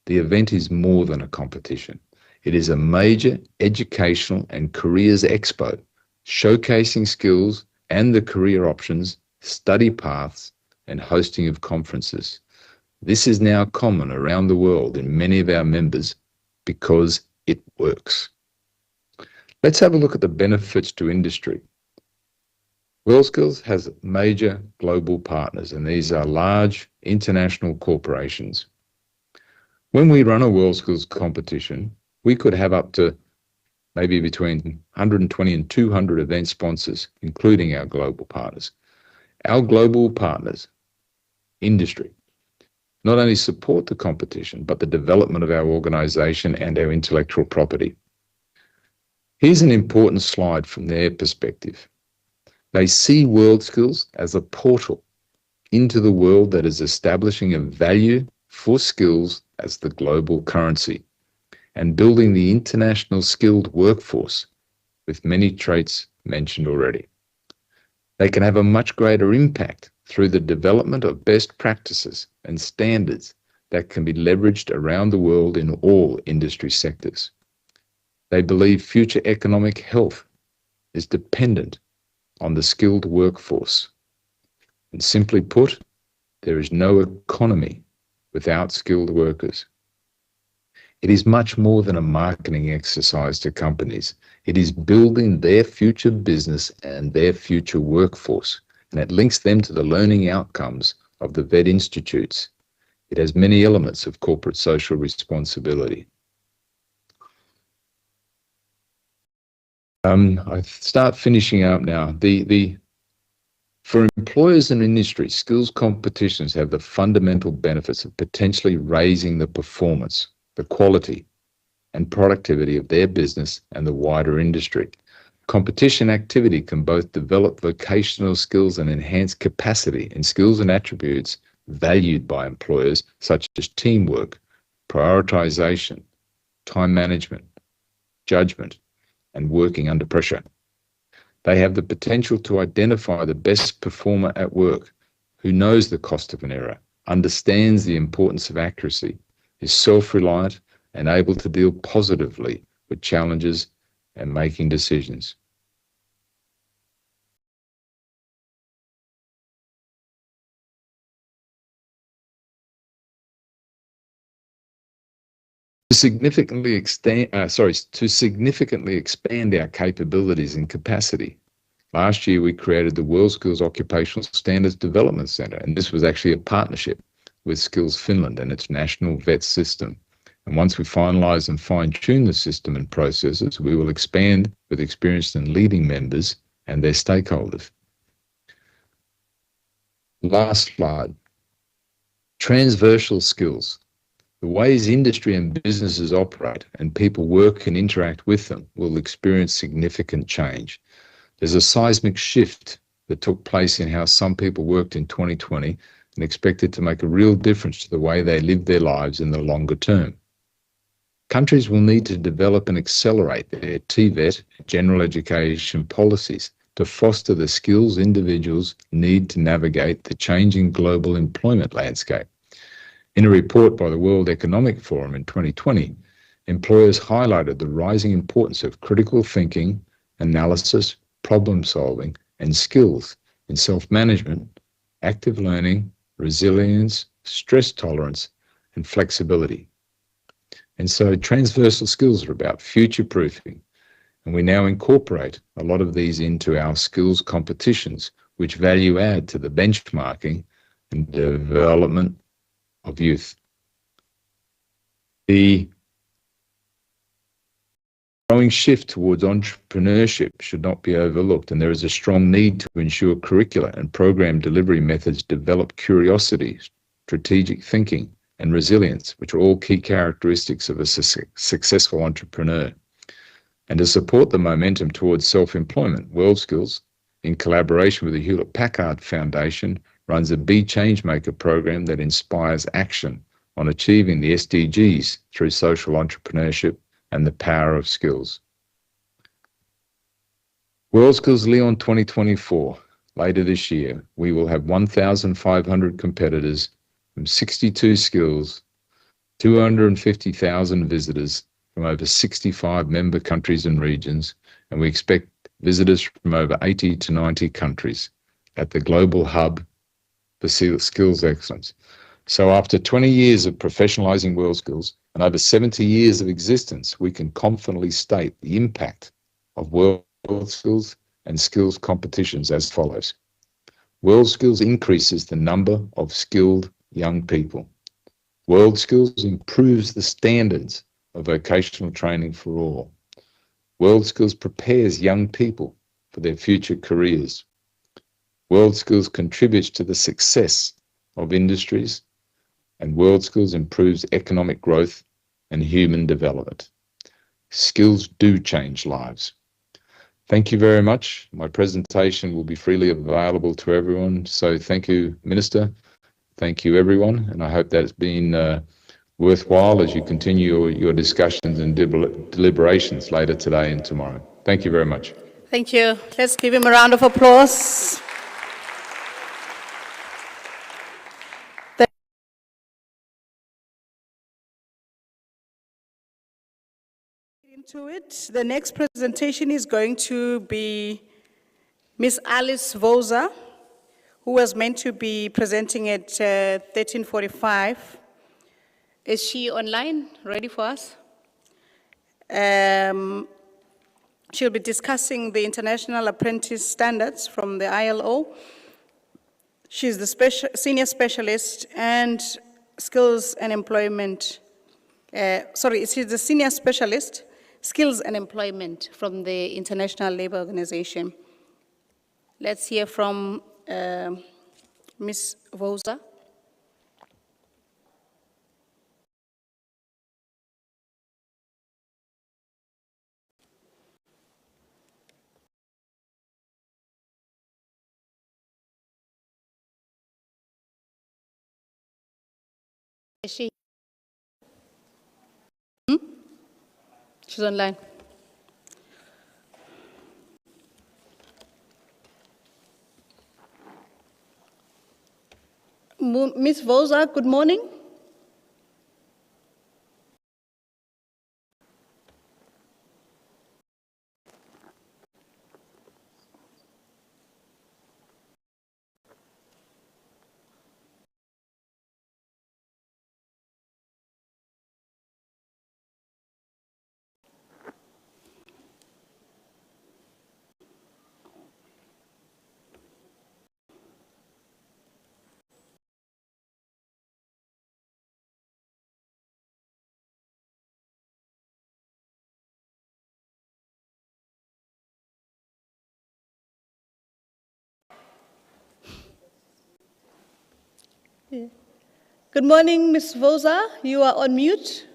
The event is more than a competition. It is a major educational and careers expo, showcasing skills and the career options, study paths, and hosting of conferences. This is now common around the world in many of our members because it works. Let's have a look at the benefits to industry. WorldSkills has major global partners, and these are large international corporations. When we run a WorldSkills competition, we could have up to maybe between 120 and 200 event sponsors, including our global partners. Our global partners, industry, not only support the competition, but the development of our organization and our intellectual property. Here's an important slide from their perspective. They see WorldSkills as a portal into the world that is establishing a value for skills as the global currency and building the international skilled workforce with many traits mentioned already. They can have a much greater impact through the development of best practices and standards that can be leveraged around the world in all industry sectors. They believe future economic health is dependent on the skilled workforce. And simply put, there is no economy without skilled workers. It is much more than a marketing exercise to companies. It is building their future business and their future workforce, and it links them to the learning outcomes of the VET institutes. It has many elements of corporate social responsibility. I start finishing up now. For employers and industry, skills competitions have the fundamental benefits of potentially raising the performance, the quality and productivity of their business and the wider industry. Competition activity can both develop vocational skills and enhance capacity in skills and attributes valued by employers, such as teamwork, prioritization, time management, judgment, and working under pressure. They have the potential to identify the best performer at work, who knows the cost of an error, understands the importance of accuracy, is self-reliant and able to deal positively with challenges and making decisions. To significantly expand our capabilities and capacity. Last year, we created the WorldSkills Occupational Standards Development Centre, and this was actually a partnership with Skills Finland and its national VET system. And once we finalise and fine-tune the system and processes, we will expand with experienced and leading members and their stakeholders. Last slide. Transversal skills. The ways industry and businesses operate and people work and interact with them will experience significant change. There's a seismic shift that took place in how some people worked in 2020 and expected to make a real difference to the way they live their lives in the longer term. Countries will need to develop and accelerate their TVET, general education policies, to foster the skills individuals need to navigate the changing global employment landscape. In a report by the World Economic Forum in 2020, Employers highlighted the rising importance of critical thinking, analysis, problem solving, and skills in self-management, active learning, resilience, stress tolerance, and flexibility. And so transversal skills are about future-proofing, and we now incorporate a lot of these into our skills competitions, which value add to the benchmarking and development of youth. The growing shift towards entrepreneurship should not be overlooked, and there is a strong need to ensure curricula and program delivery methods develop curiosity, strategic thinking, and resilience, which are all key characteristics of a successful entrepreneur. And to support the momentum towards self-employment, WorldSkills, in collaboration with the Hewlett-Packard Foundation, runs a Be Changemaker program that inspires action on achieving the SDGs through social entrepreneurship and the power of skills. WorldSkills Lyon 2024, later this year, we will have 1,500 competitors from 62 skills, 250,000 visitors from over 65 member countries and regions, and we expect visitors from over 80 to 90 countries at the global hub for skills excellence. So after 20 years of professionalizing WorldSkills and over 70 years of existence, we can confidently state the impact of WorldSkills and skills competitions as follows. WorldSkills increases the number of skilled young people. WorldSkills improves the standards of vocational training for all. WorldSkills prepares young people for their future careers. WorldSkills contributes to the success of industries, and WorldSkills improves economic growth and human development. Skills do change lives. Thank you very much. My presentation will be freely available to everyone. So thank you, Minister. Thank you, everyone. And I hope that it's been worthwhile as you continue your discussions and deliberations later today and tomorrow. Thank you very much. Thank you. Let's give him a round of applause. Into it. The next presentation is going to be Miss Alice Voza, who was meant to be presenting at 13:45. Is she online, ready for us? She'll be discussing the International Apprentice Standards from the ILO. She's the senior specialist and skills and employment, she's the senior specialist, skills and employment from the International Labour Organization. Let's hear from Ms. Voza. Is she? She's online. Ms. Voza, good morning. Yeah. Good morning, Ms. Voza. You are on mute.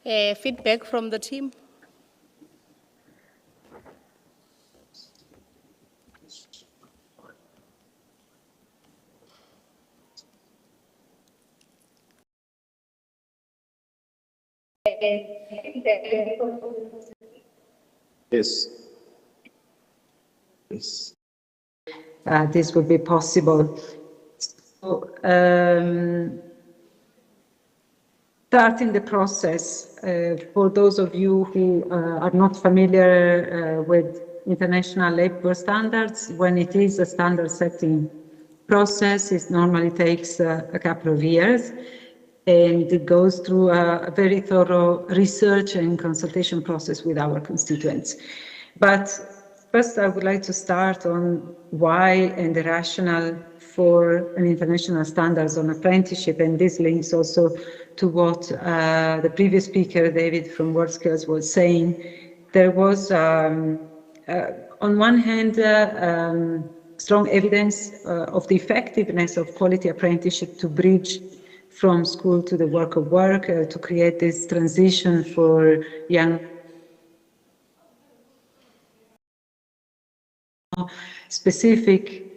Feedback from the team? Yes. Yes. This would be possible. So, starting the process, for those of you who are not familiar with international labor standards, when it is a standard setting process, it normally takes a couple of years, and it goes through a very thorough research and consultation process with our constituents. But first, I would like to start on why and the rationale for an international standards on apprenticeship, and this links also to what the previous speaker, David from WorldSkills, was saying. There was, on one hand, strong evidence of the effectiveness of quality apprenticeship to bridge from school to the work of work, to create this transition for young specific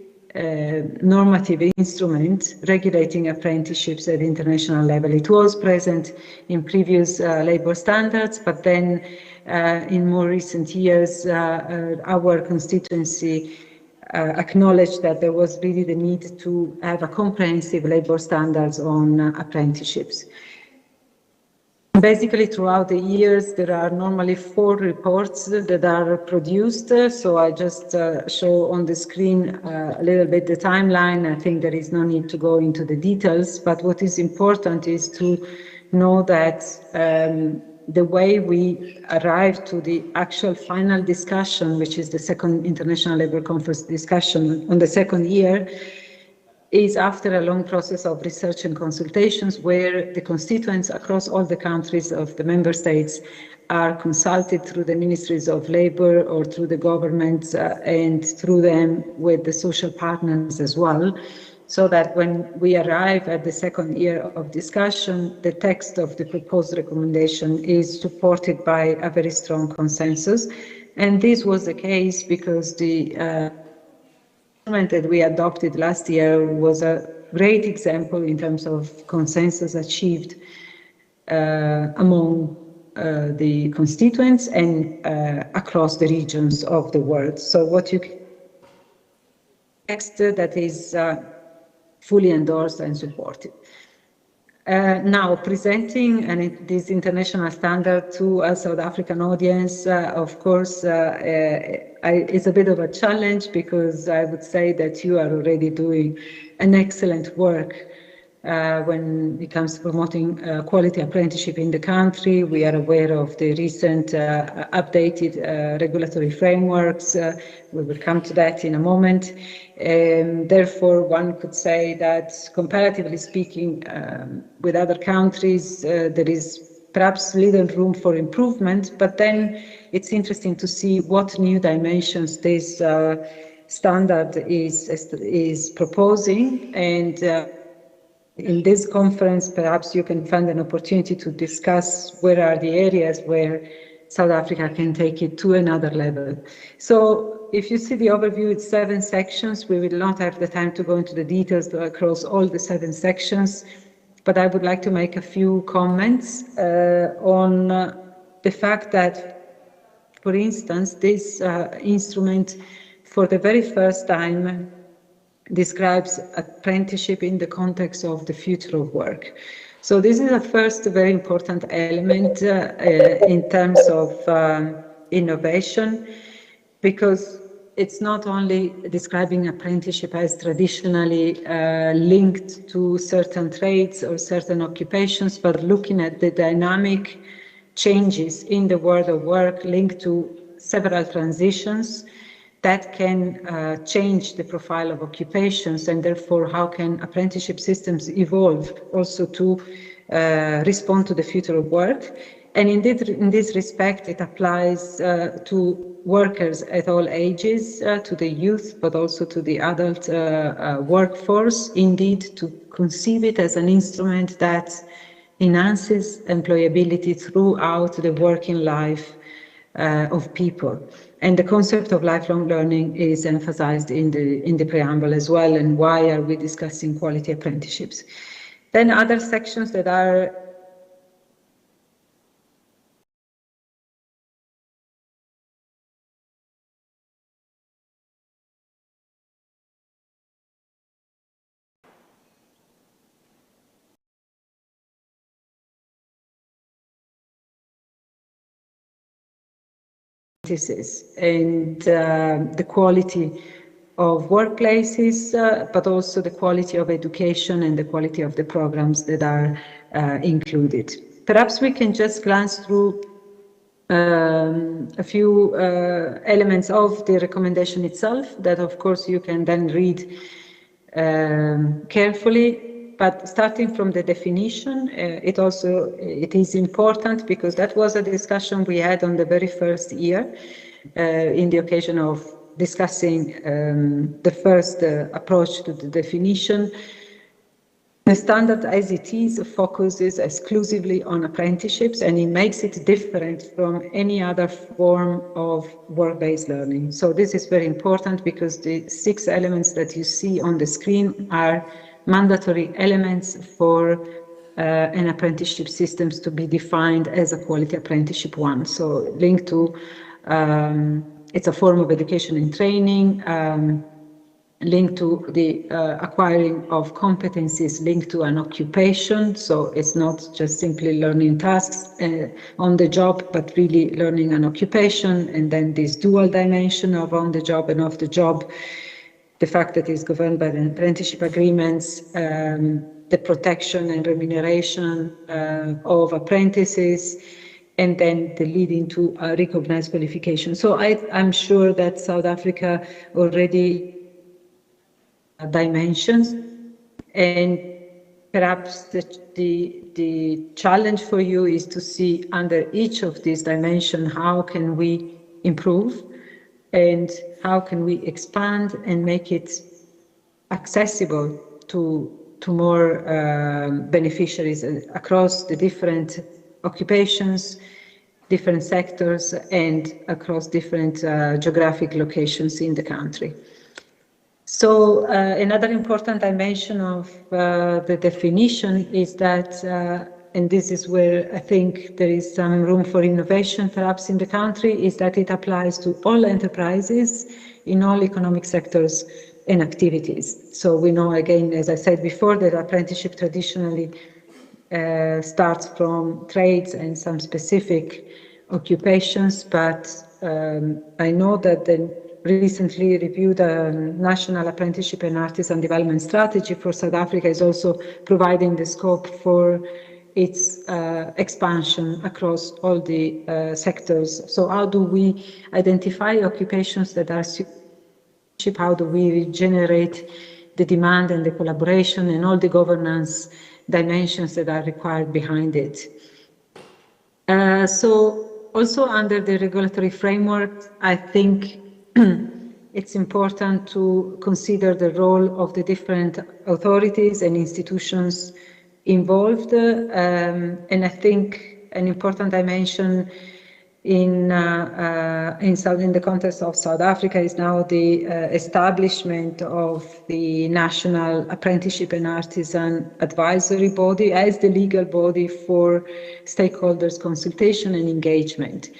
normative instrument regulating apprenticeships at international level. It was present in previous labor standards, but then in more recent years, our constituency acknowledged that there was really the need to have a comprehensive labor standards on apprenticeships. Basically, throughout the years, there are normally 4 reports that are produced. So I just show on the screen a little bit the timeline. I think there is no need to go into the details, but what is important is to know that the way we arrive to the actual final discussion, which is the second International Labour Conference discussion on the second year, is after a long process of research and consultations where the constituents across all the countries of the member states are consulted through the ministries of labor or through the governments and through them with the social partners as well, so that when we arrive at the second year of discussion, the text of the proposed recommendation is supported by a very strong consensus. And this was the case because the that we adopted last year was a great example in terms of consensus achieved among the constituents and across the regions of the world. So what you text that is fully endorsed and supported. Now, presenting this international standard to a South African audience, of course, it's a bit of a challenge because I would say that you are already doing an excellent work when it comes to promoting quality apprenticeship in the country. We are aware of the recent updated regulatory frameworks. We will come to that in a moment. Therefore, one could say that comparatively speaking with other countries, there is perhaps little room for improvement, but then it's interesting to see what new dimensions this standard is proposing. And in this conference, perhaps you can find an opportunity to discuss where are the areas where South Africa can take it to another level. So if you see the overview, it's 7 sections. We will not have the time to go into the details across all the 7 sections, but I would like to make a few comments on the fact that, for instance, this instrument for the very first time describes apprenticeship in the context of the future of work. So this is a first very important element in terms of innovation, because it's not only describing apprenticeship as traditionally linked to certain trades or certain occupations, but looking at the dynamic changes in the world of work linked to several transitions that can change the profile of occupations, and therefore how can apprenticeship systems evolve also to respond to the future of work. And in this respect, it applies to workers at all ages, to the youth, but also to the adult workforce. Indeed, to conceive it as an instrument that enhances employability throughout the working life of people. And the concept of lifelong learning is emphasized in the preamble as well, and why are we discussing quality apprenticeships. Then other sections that are and the quality of workplaces, but also the quality of education and the quality of the programs that are included. Perhaps we can just glance through a few elements of the recommendation itself that, of course, you can then read carefully. But starting from the definition, it is important because that was a discussion we had on the very first year in the occasion of discussing the first approach to the definition. The standard as it is focuses exclusively on apprenticeships, and it makes it different from any other form of work-based learning. So this is very important because the 6 elements that you see on the screen are mandatory elements for an apprenticeship systems to be defined as a quality apprenticeship one. So linked to, it's a form of education and training, linked to the acquiring of competencies linked to an occupation. So it's not just simply learning tasks on the job, but really learning an occupation. And then this dual dimension of on the job and off the job, the fact that it's governed by the apprenticeship agreements, the protection and remuneration of apprentices, and then the leading to a recognized qualification. So I'm sure that South Africa already dimensions, and perhaps the challenge for you is to see under each of these dimensions how can we improve and how can we expand and make it accessible to more beneficiaries across the different occupations, different sectors, and across different geographic locations in the country. So another important dimension of the definition is that, and this is where I think there is some room for innovation perhaps in the country, is that it applies to all enterprises in all economic sectors and activities. So we know, again, as I said before, that apprenticeship traditionally starts from trades and some specific occupations, but I know that the recently reviewed National Apprenticeship and Artisan Development Strategy for South Africa is also providing the scope for its expansion across all the sectors. So how do we identify occupations that are suitable? How do we generate the demand and the collaboration and all the governance dimensions that are required behind it? So also under the regulatory framework, I think it's important to consider the role of the different authorities and institutions involved. And I think an important dimension in the context of South Africa is now the establishment of the National Apprenticeship and Artisan Advisory Body as the legal body for stakeholders' consultation and engagement.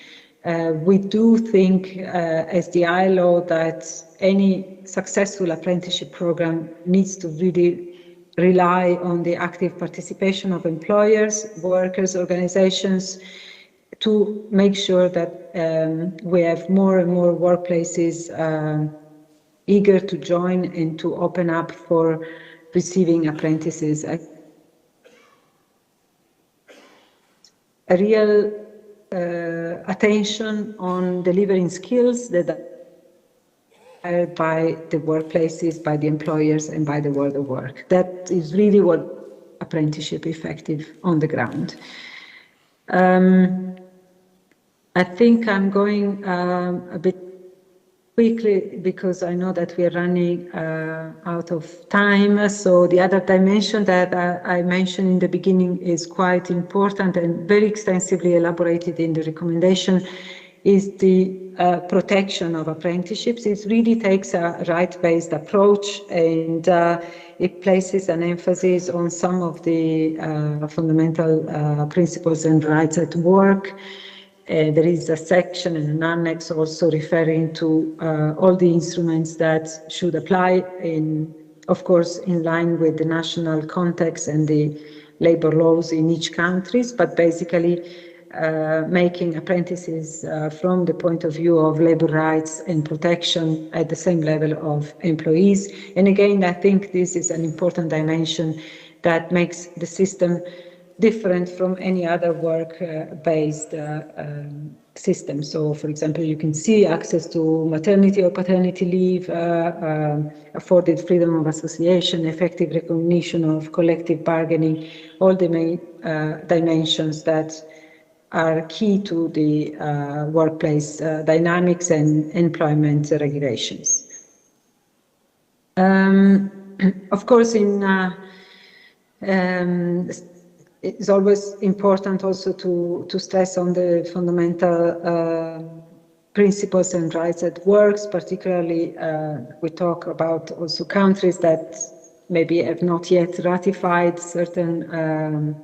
We do think as the ILO that any successful apprenticeship program needs to really rely on the active participation of employers, workers, organizations, to make sure that we have more and more workplaces eager to join and to open up for receiving apprentices. A real attention on delivering skills that are by the workplaces, by the employers, and by the world of work. That is really what apprenticeship is effective on the ground. I think I'm going a bit quickly, because I know that we are running out of time. So the other dimension that I mentioned in the beginning is quite important and very extensively elaborated in the recommendation, is the protection of apprenticeships. It really takes a right-based approach, and it places an emphasis on some of the fundamental principles and rights at work. There is a section and an annex also referring to all the instruments that should apply, of course, in line with the national context and the labor laws in each country, but basically making apprentices from the point of view of labor rights and protection at the same level of employees. And again, I think this is an important dimension that makes the system different from any other work-based system. So, for example, you can see access to maternity or paternity leave, afforded freedom of association, effective recognition of collective bargaining, all the main dimensions that are key to the workplace dynamics and employment regulations. Of course, it's always important also to stress on the fundamental principles and rights at work, particularly we talk about also countries that maybe have not yet ratified certain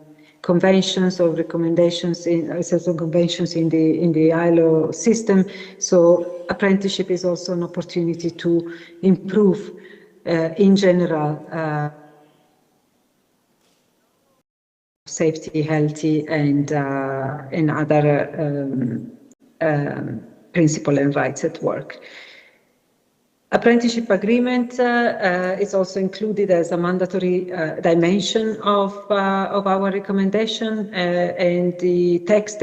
conventions or recommendations in certain conventions in the ILO system. So apprenticeship is also an opportunity to improve in general safety, healthy, and other principles and rights at work. Apprenticeship agreement is also included as a mandatory dimension of our recommendation, and the text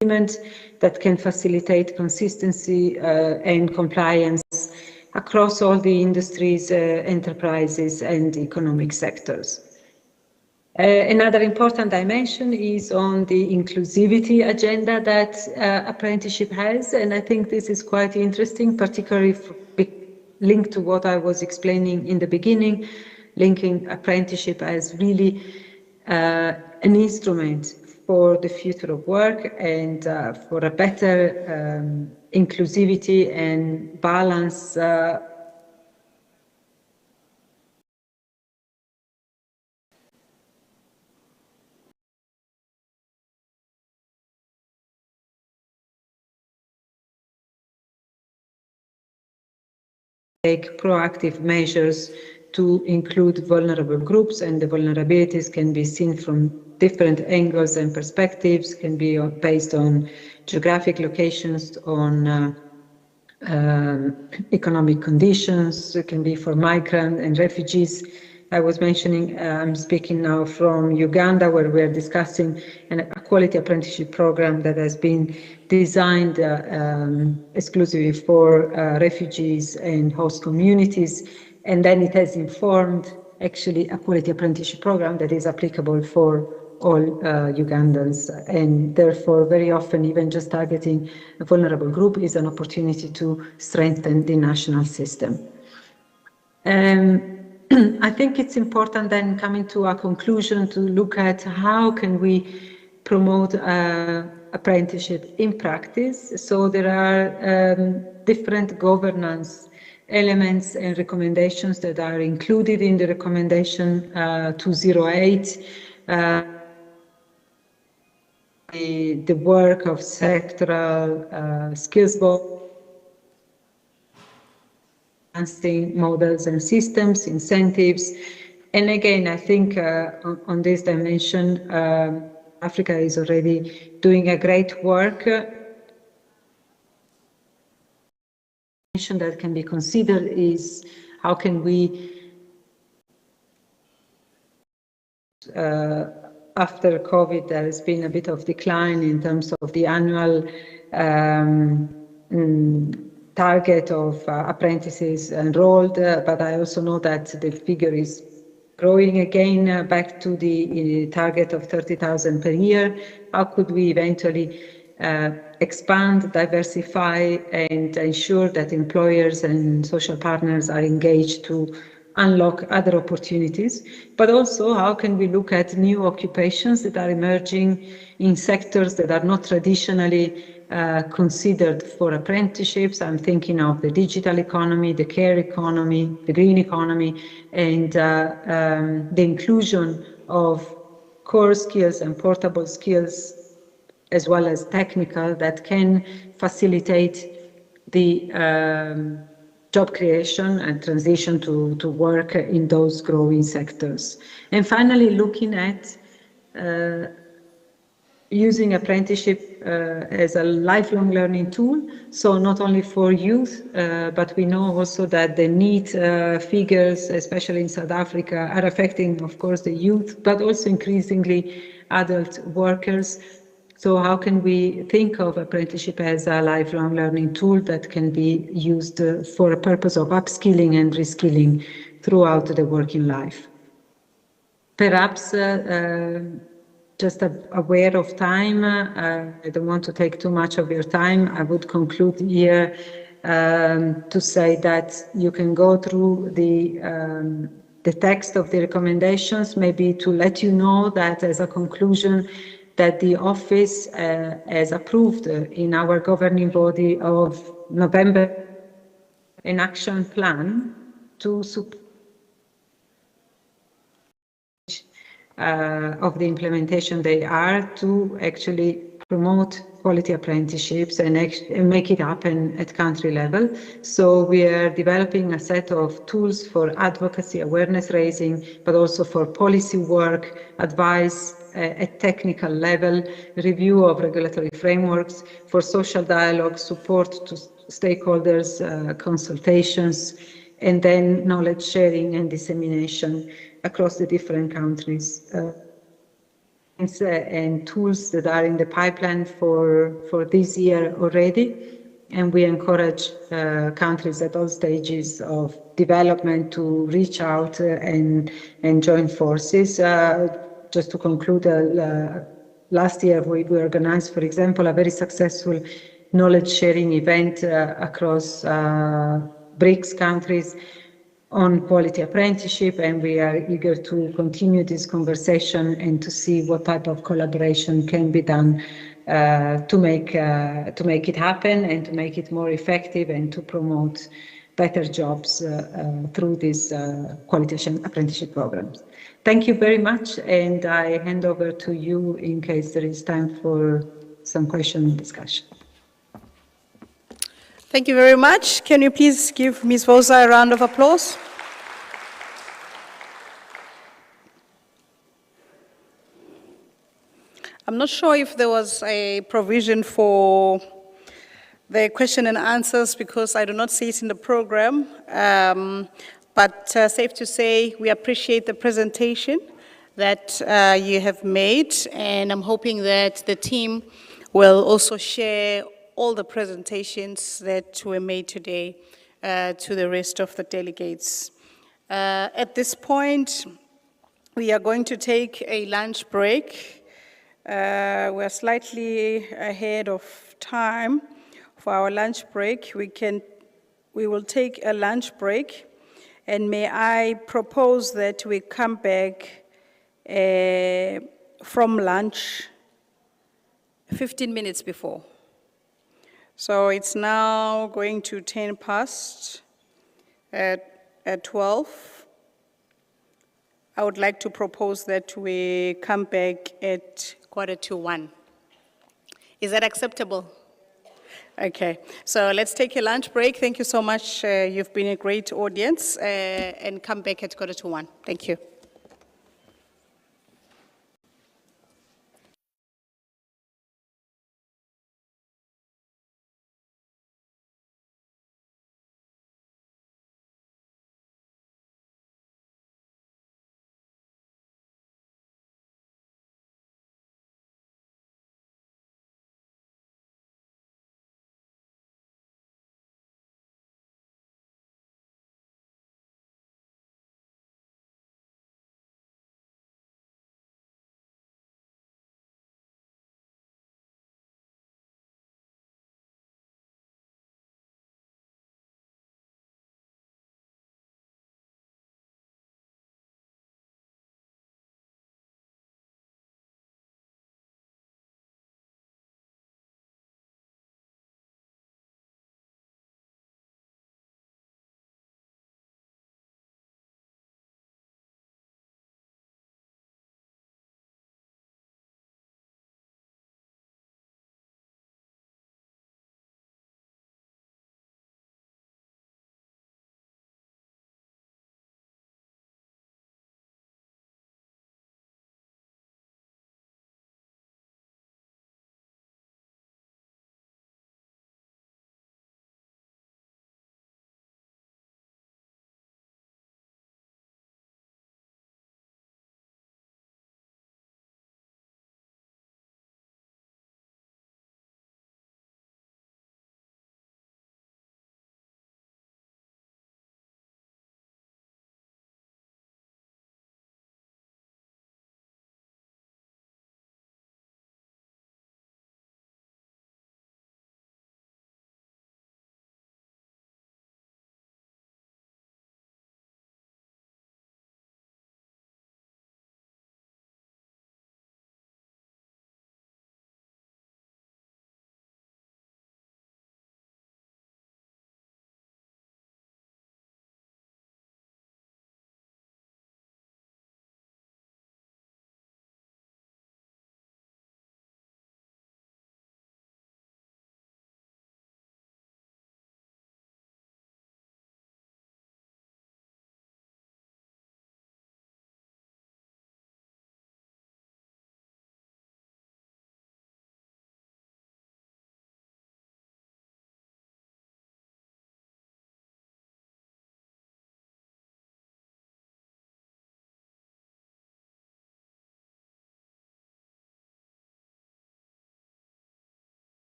agreement that can facilitate consistency and compliance across all the industries, enterprises, and economic sectors. Another important dimension is on the inclusivity agenda that apprenticeship has, and I think this is quite interesting, particularly linked to what I was explaining in the beginning, linking apprenticeship as really an instrument for the future of work and for a better inclusivity and balance take proactive measures to include vulnerable groups, and the vulnerabilities can be seen from different angles and perspectives, can be based on geographic locations, on economic conditions, it can be for migrant and refugees. I was mentioning, I'm speaking now from Uganda, where we're discussing a quality apprenticeship program that has been designed exclusively for refugees and host communities. And then it has informed actually a quality apprenticeship program that is applicable for all Ugandans. And therefore, very often, even just targeting a vulnerable group is an opportunity to strengthen the national system. I think it's important then, coming to a conclusion, to look at how can we promote apprenticeship in practice. So there are different governance elements and recommendations that are included in the recommendation 208. The work of sectoral skills enhancing models and systems, incentives. And again, I think on this dimension, Africa is already doing a great work. That can be considered is how can we, after COVID, there has been a bit of decline in terms of the annual target of apprentices enrolled, but I also know that the figure is growing again back to the target of 30,000 per year. How could we eventually expand, diversify, and ensure that employers and social partners are engaged to unlock other opportunities, but also how can we look at new occupations that are emerging in sectors that are not traditionally considered for apprenticeships. I'm thinking of the digital economy, the care economy, the green economy, and the inclusion of core skills and portable skills as well as technical that can facilitate the job creation and transition to work in those growing sectors. And finally, looking at using apprenticeship as a lifelong learning tool, so not only for youth, but we know also that the need figures, especially in South Africa, are affecting, of course, the youth, but also increasingly adult workers. So how can we think of apprenticeship as a lifelong learning tool that can be used for a purpose of upskilling and reskilling throughout the working life? Perhaps just aware of time, I don't want to take too much of your time. I would conclude here to say that you can go through the text of the recommendations, maybe to let you know that as a conclusion that the office has approved in our governing body of November an action plan to support of the implementation they are to actually promote quality apprenticeships and make it happen at country level. So we are developing a set of tools for advocacy, awareness raising, but also for policy work, advice at technical level, review of regulatory frameworks, for social dialogue, support to stakeholders, consultations, and then knowledge sharing and dissemination across the different countries. And tools that are in the pipeline for this year already. And we encourage countries at all stages of development to reach out and join forces. Just to conclude, last year we organized, for example, a very successful knowledge sharing event across BRICS countries on quality apprenticeship, and we are eager to continue this conversation and to see what type of collaboration can be done to make it happen and to make it more effective and to promote better jobs through these quality apprenticeship programs. Thank you very much, and I hand over to you in case there is time for some question and discussion. Thank you very much. Can you please give Ms. Vosa a round of applause? I'm not sure if there was a provision for the question and answers because I do not see it in the program. But safe to say, we appreciate the presentation that you have made, and I'm hoping that the team will also share all the presentations that were made today to the rest of the delegates. At this point, we are going to take a lunch break. We're slightly ahead of time for our lunch break. We will take a lunch break, and may I propose that we come back from lunch 15 minutes before. So it's now going to 10 past at 12. I would like to propose that we come back at 1:45. Is that acceptable? Okay, so let's take a lunch break. Thank you so much. You've been a great audience, and come back at 1:45. Thank you.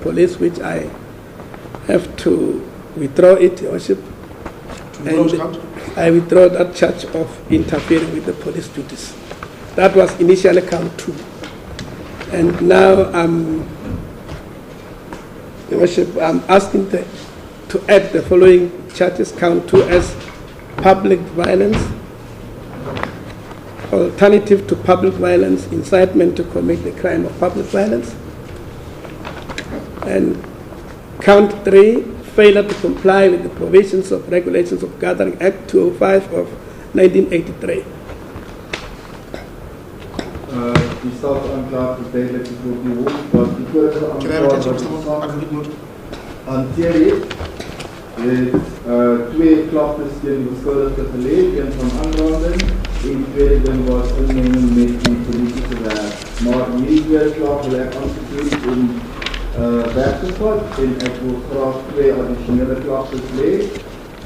police, which I have to withdraw it, Your Worship. And I withdraw that charge of interfering with the police duties. That was initially count 2. And now Your Worship, I'm asking to add the following charges, count 2 as public violence, alternative to public violence, incitement to commit the crime of public violence, and count 3, failure to comply with the provisions of regulations of Gathering Act 205 of 1983. Die staatsaanklager verduidelijk voor die hoofd, dat die vorige aanklager hanteer heeft 2 klagtes tegen de beschuldigde geleid, een van aanranding en die tweede ding was inneming met die politische werk. Maar hierdie tweede klag wil ek aangevoerd om weg te vat en ek wil graag 2 additionele klagtes lees.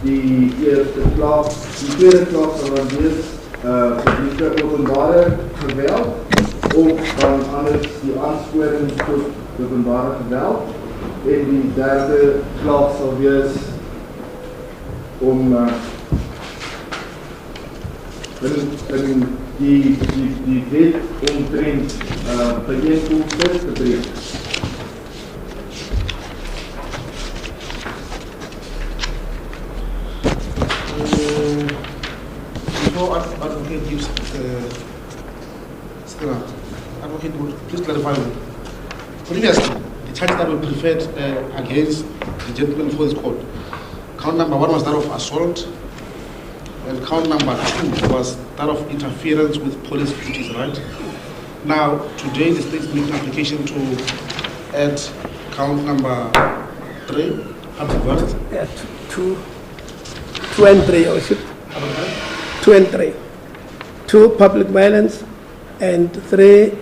Die tweede klag sal dan wees vir openbare geweld of dan anders die aansporing tot openbare geweld. En die derde klag sal wees om die wet omtrent bijeenkomste te breek. Before Advocate gives Advocate would please clarify. Previously, the charges that were preferred against the gentleman before this court, count number 1 was that of assault, and count number 2 was that of interference with police duties, right? Now, today the state is making application to add count number 3, public violence. Yeah, 2 and 3, Your Worship. 2 and 3. 2, public violence, and 3,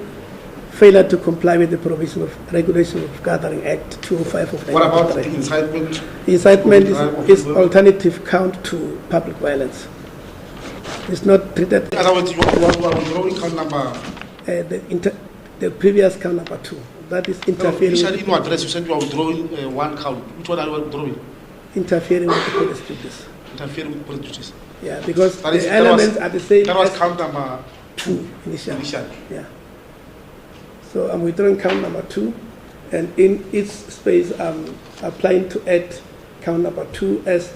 failure to comply with the provision of regulation of Gathering Act 205 of 1983. What about the incitement? Incitement is alternative count to public violence. It's not treated. In other words, you are withdrawing count number? The previous count number 2. That is interfering. No, you said in your address, you said you are withdrawing 1 count. Which one are you withdrawing? Interfering with the police duties. Interfering with police duties. Yeah, because the elements are the same. That was count number 2 initially. Yeah. So I'm withdrawing count number 2, and in its space I'm applying to add count number 2 as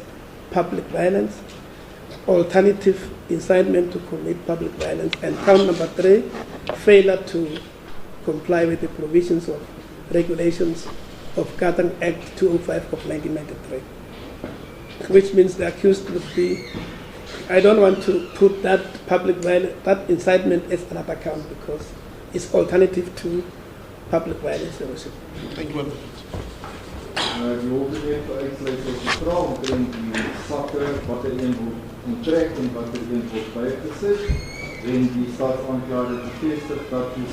public violence, alternative incitement to commit public violence, and count number 3, failure to comply with the provisions of regulations of Gathering Act 205 of 1993, which means the accused would be, I don't want to put that public violence, that incitement as another count because it's alternative to public violence. Thank you very much. Die hoofdreden voor uitsluiting is vooral omtrent die zakken, wat er in wordt onttrekt en wat er in wordt bijgezet. En die staatsaanklager bevestigt dat die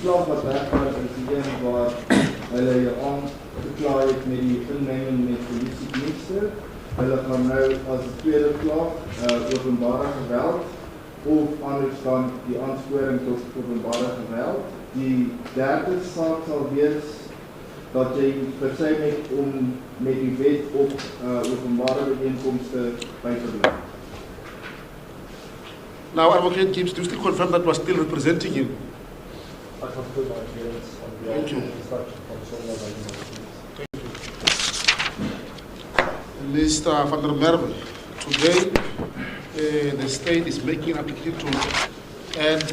slag wat weggaat is die een waar hulle je aangeklaar het met die inmenging met politiedienste. Hulle gaan nou as die tweede klag openbare geweld of anders dan die aansporing tot openbare geweld. Die derde saak sal wees dat jy versuim het om met die wet op openbare bijeenkomste by te bly. Now, Advocate Gibbs, do you still confirm that you are still representing him? I confirm my appearance on behalf of the instruction from Sonia by Mr. Van der Merwe, today the state is making an application to add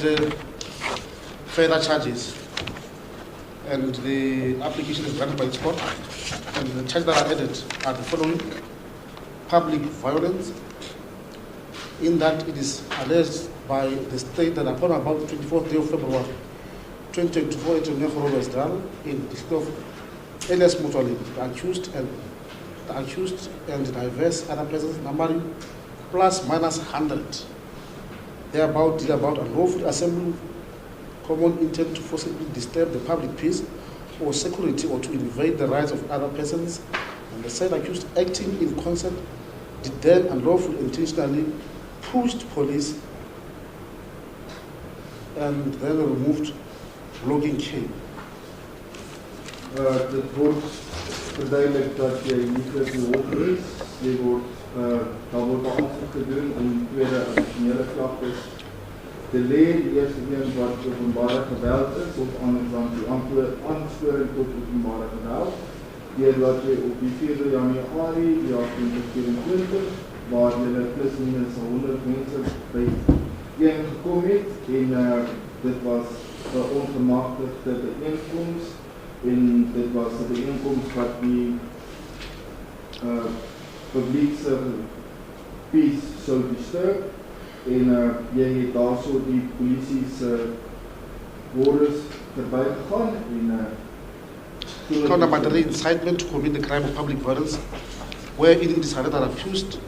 further charges. And the application is granted by its court. And the charges that are added are the following: public violence, in that it is alleged by the state that upon about the 24th day of February 2024, Nonjabulo was done in the district of Elias Mutwali, the accused and diverse other persons numbering plus minus 100. They are about unlawful assembly, common intent to forcibly disturb the public peace or security or to invade the rights of other persons, and the said accused acting in concert did then unlawfully intentionally pushed police and then removed blocking cane. dit word verduidelik dat jy nie vir die hof is. Daar word 'n aansoek gedoen om tweede addisionele klagtes te lê. Die eerste een wat openbare geweld is, of anders dan die aansporing tot openbare geweld. Wat jy op die 4 Januarie jaar 2024, waar jy plus minus 100 mense by een gekom het, en dit was 'n ongemagtigde bijeenkoms, en dit was 'n bijeenkoms wat die publiekse peace sou disturb, en jy het daarso die polisie se woordes verbygegaan, en Count number 3, incitement to commit the crime of public violence, where it is that accused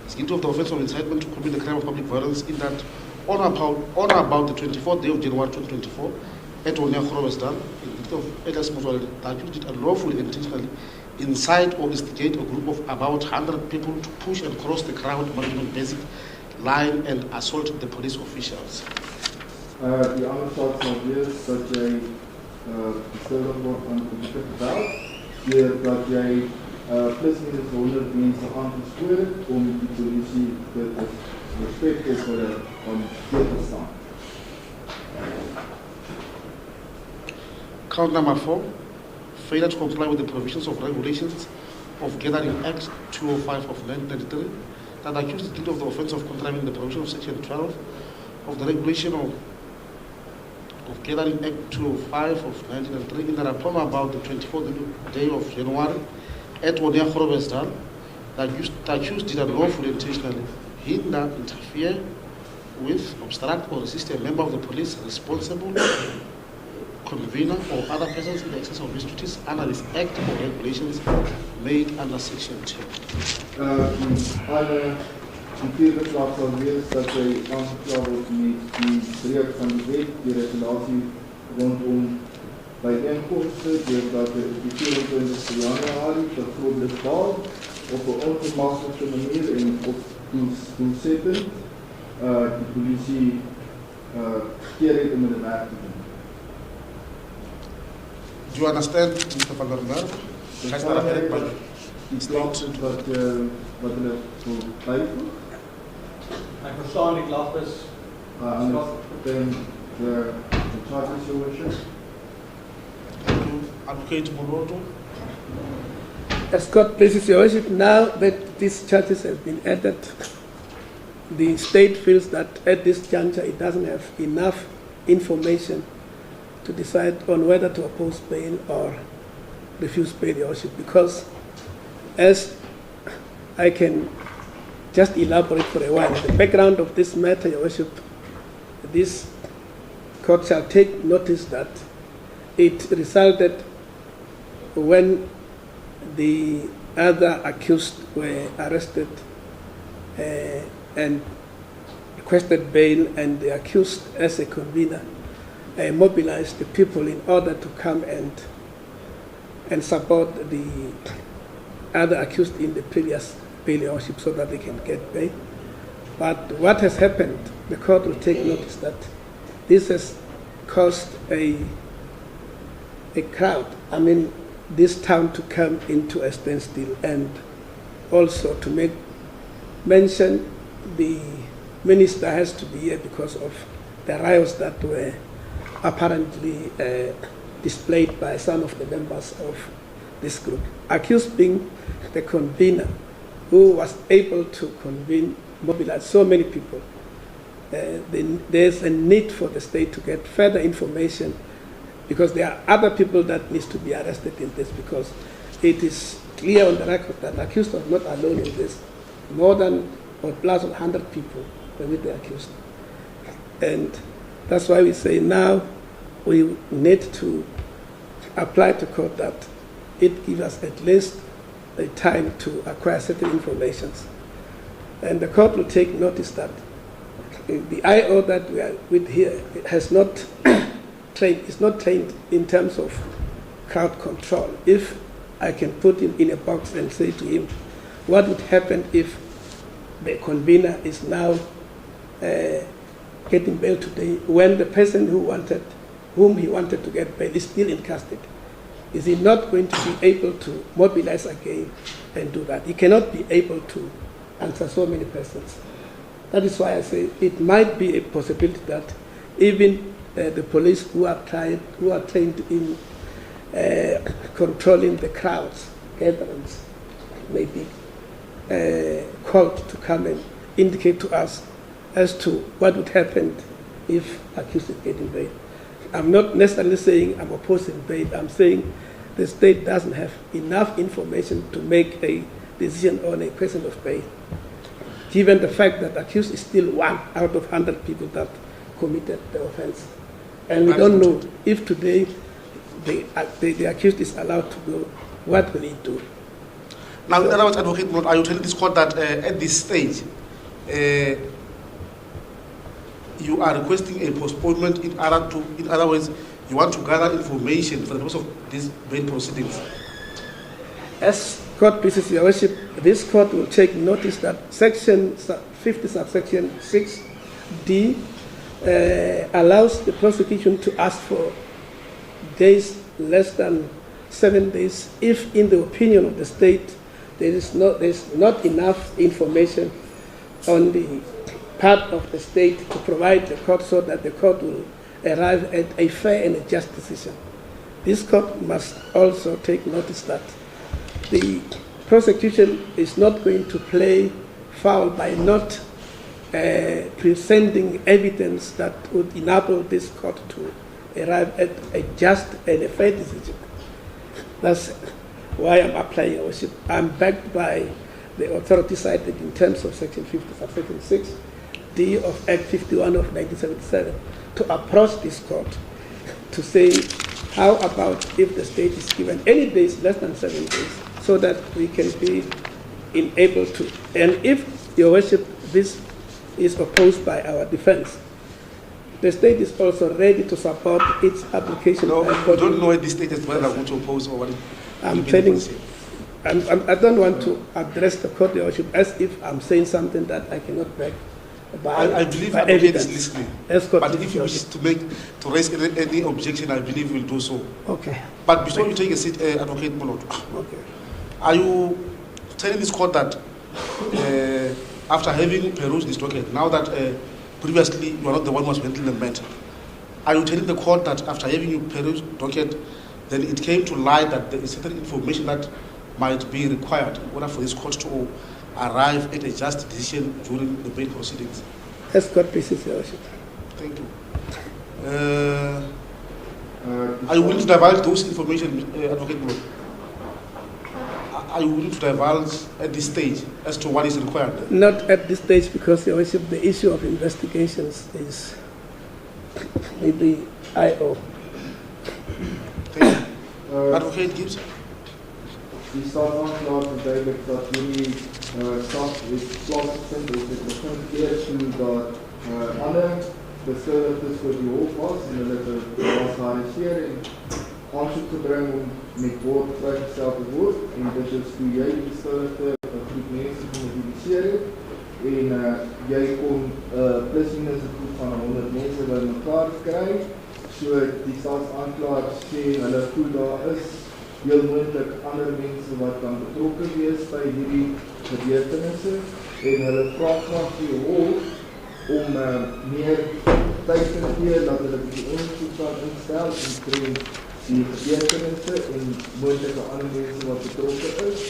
is guilty of the offense of incitement to commit the crime of public violence in that on about the 24th day of January 2024, at Nonjabulo Mntungwa-Makamu, in the of Elias Moswell, the accused did unlawfully and intentionally incite or instigate a group of about 100 people to push and cross the crowd management basic line and assault the police officials. Die ander saak sal wees dat jy beskuldig word van politieke geweld, dat jy plus minus 100 mense aangespoor het om die polisie te respectvol van te staan. Count number 4, failure to comply with the provisions of regulations of Gathering Act 205 of 1993, that accused is guilty of the offense of contravening the provision of section 12 of the regulation of Gathering Act 205 of 1993, in that upon about the 24th day of January, at Nonjabulo Mntungwa-Makamu, the accused did unlawfully intentionally hinder, interfere with, obstruct or resist a member of the police responsible, convener or other persons in the exercise of his duties under this act or regulations made under section 2. Die vierde slag sal wees dat jy aangekla word met die breek van die wet, die regulasie rondom bijeenkomste, deurdat die 24 Januarie te groot bepaal op 'n ongemagtigde manier en op doelsettend die polisie keer het om dit werk te doen. Do you understand, Mr. Van der Merwe? Has that affected by die klagtes wat hulle so byvoeg? Ek verstaan die klagtes. Then the charges, your worship. Thank you. Advocate Moroto. As God blesses your worship, now that these charges have been added, the state feels that at this juncture it doesn't have enough information to decide on whether to oppose bail or refuse bail, your worship, because as I can just elaborate for a while, the background of this matter, your worship, this court shall take notice that it resulted when the other accused were arrested and requested bail, and the accused as a convener mobilized the people in order to come and support the other accused in the previous bail, your worship, so that they can get bail. But what has happened, the court will take notice that this has caused a crowd, I mean, this town to come into a standstill, and also to make mention the minister has to be here because of the riots that were apparently displayed by some of the members of this group. Accused being the convener who was able to mobilize so many people. There's a need for the state to get further information, because there are other people that needs to be arrested in this, because it is clear on the record that the accused was not alone in this. More than or plus 100 people were with the accused. And that's why we say now we need to apply to court that it gives us at least a time to acquire certain information. And the court will take notice that the IO that we are with here has not is not trained in terms of crowd control. If I can put him in a box and say to him, what would happen if the convener is now getting bail today when the person whom he wanted to get bail is still in custody? is he not going to be able to mobilize again and do that? He cannot be able to answer so many persons. That is why I say it might be a possibility that even the police who are trained in controlling the crowds, gatherings, may be called to come and indicate to us as to what would happen if accused is getting bail. I'm not necessarily saying I'm opposing bail. I'm saying the state doesn't have enough information to make a decision on a question of bail, given the fact that accused is still 1 out of 100 people that committed the offense. And we don't know if today the accused is allowed to go, what will he do? Now, in other words, Advocate Mott, are you telling this court that at this stage, you are requesting a postponement in other words, you want to gather information for the purpose of these bail proceedings? As court pleases your worship, this court will take notice that section 50 subsection 6D allows the prosecution to ask for days less than 7 days if, in the opinion of the state, there is not enough information on the part of the state to provide the court so that the court will arrive at a fair and a just decision. This court must also take notice that the prosecution is not going to play foul by not presenting evidence that would enable this court to arrive at a just and a fair decision. That's why I'm applying your worship. I'm backed by the authority cited in terms of section 50, subsection 6D of Act 51 of 1977 to approach this court to say, how about if the state is given any days less than 7 days so that we can be able to, and if your worship, this is opposed by our defense, the state is also ready to support its application. No, I don't know at this stage whether I'm going to oppose or what. I'm telling, I don't want to address the court, your worship, as if I'm saying something that I cannot back by I believe by advocate evidence. is listening. Escort But if you wish to raise any objection, I believe we'll do so. Okay. But before you take a seat, Advocate Mott, Okay. are you telling this court that after having perused this document, now that previously you are not the one who was mentally mental, are you telling the court that after having you perused the document, then it came to light that there is certain information that might be required in order for this court to arrive at a just decision during the bail proceedings? Escort, please, your worship. Thank you. Are you willing to divulge those information, Advocate Mott? Are you willing to divulge at this stage as to what is required? Not at this stage, because, your worship, the issue of investigations is with the IO. Thank you. Advocate Gibbs? Die staat aanklaar verduidelik dat hierdie saak is plaasgevind of dit begin keer toe dat ander beskuldigdes voor die hof was en hulle was gearresteer en aansoek gebring om met woord vrygestel te word, en dit is toe jy die beskuldigde 'n groep mense kon mobiliseer het en jy kon plus minus 'n groep van 100 mense bymekaar kry. So die staatsaanklaer sê hulle voel daar is heel moontlik ander mense wat kan betrokke wees by hierdie gebeurtenisse en hulle vra graag die hof om meer tyd te gee dat hulle die ondersoek kan instel omtrent die gebeurtenisse en moontlike ander mense wat betrokke is.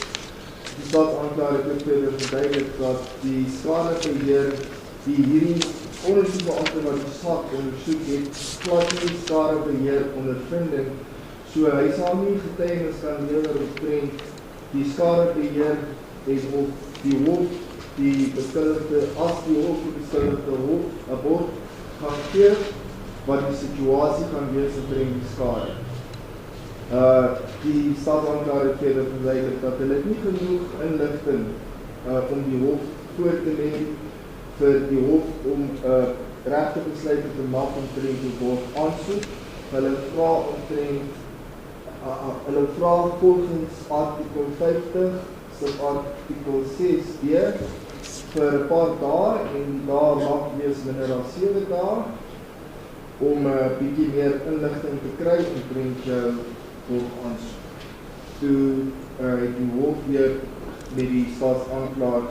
Die staatsaanklaer het ook verder verduidelik dat die skadebeheer die hierdie ondersoekbeampte wat die saak ondersoek het, glad nie skadebeheer ondervinding. So hy sal nie getuienis kan lewer omtrent die skadebeheer en of die hof die beskuldigde, as die hof die beskuldigde hof 'n bod gaan gee wat die situasie gaan wees omtrent die skade. Die staatsaanklaer het verder verduidelik dat hulle nie genoeg inligting om die hof voor te lê vir die hof om regte besluite te maak omtrent die hof aansoek. Hulle vra omtrent hulle vra volgens artikel 50 subartikel 6b vir 'n paar dae en daar mag wees minder as 7 dae om 'n bietjie meer inligting te kry omtrent borgaansoek. Toe die hof weer met die staatsaanklaer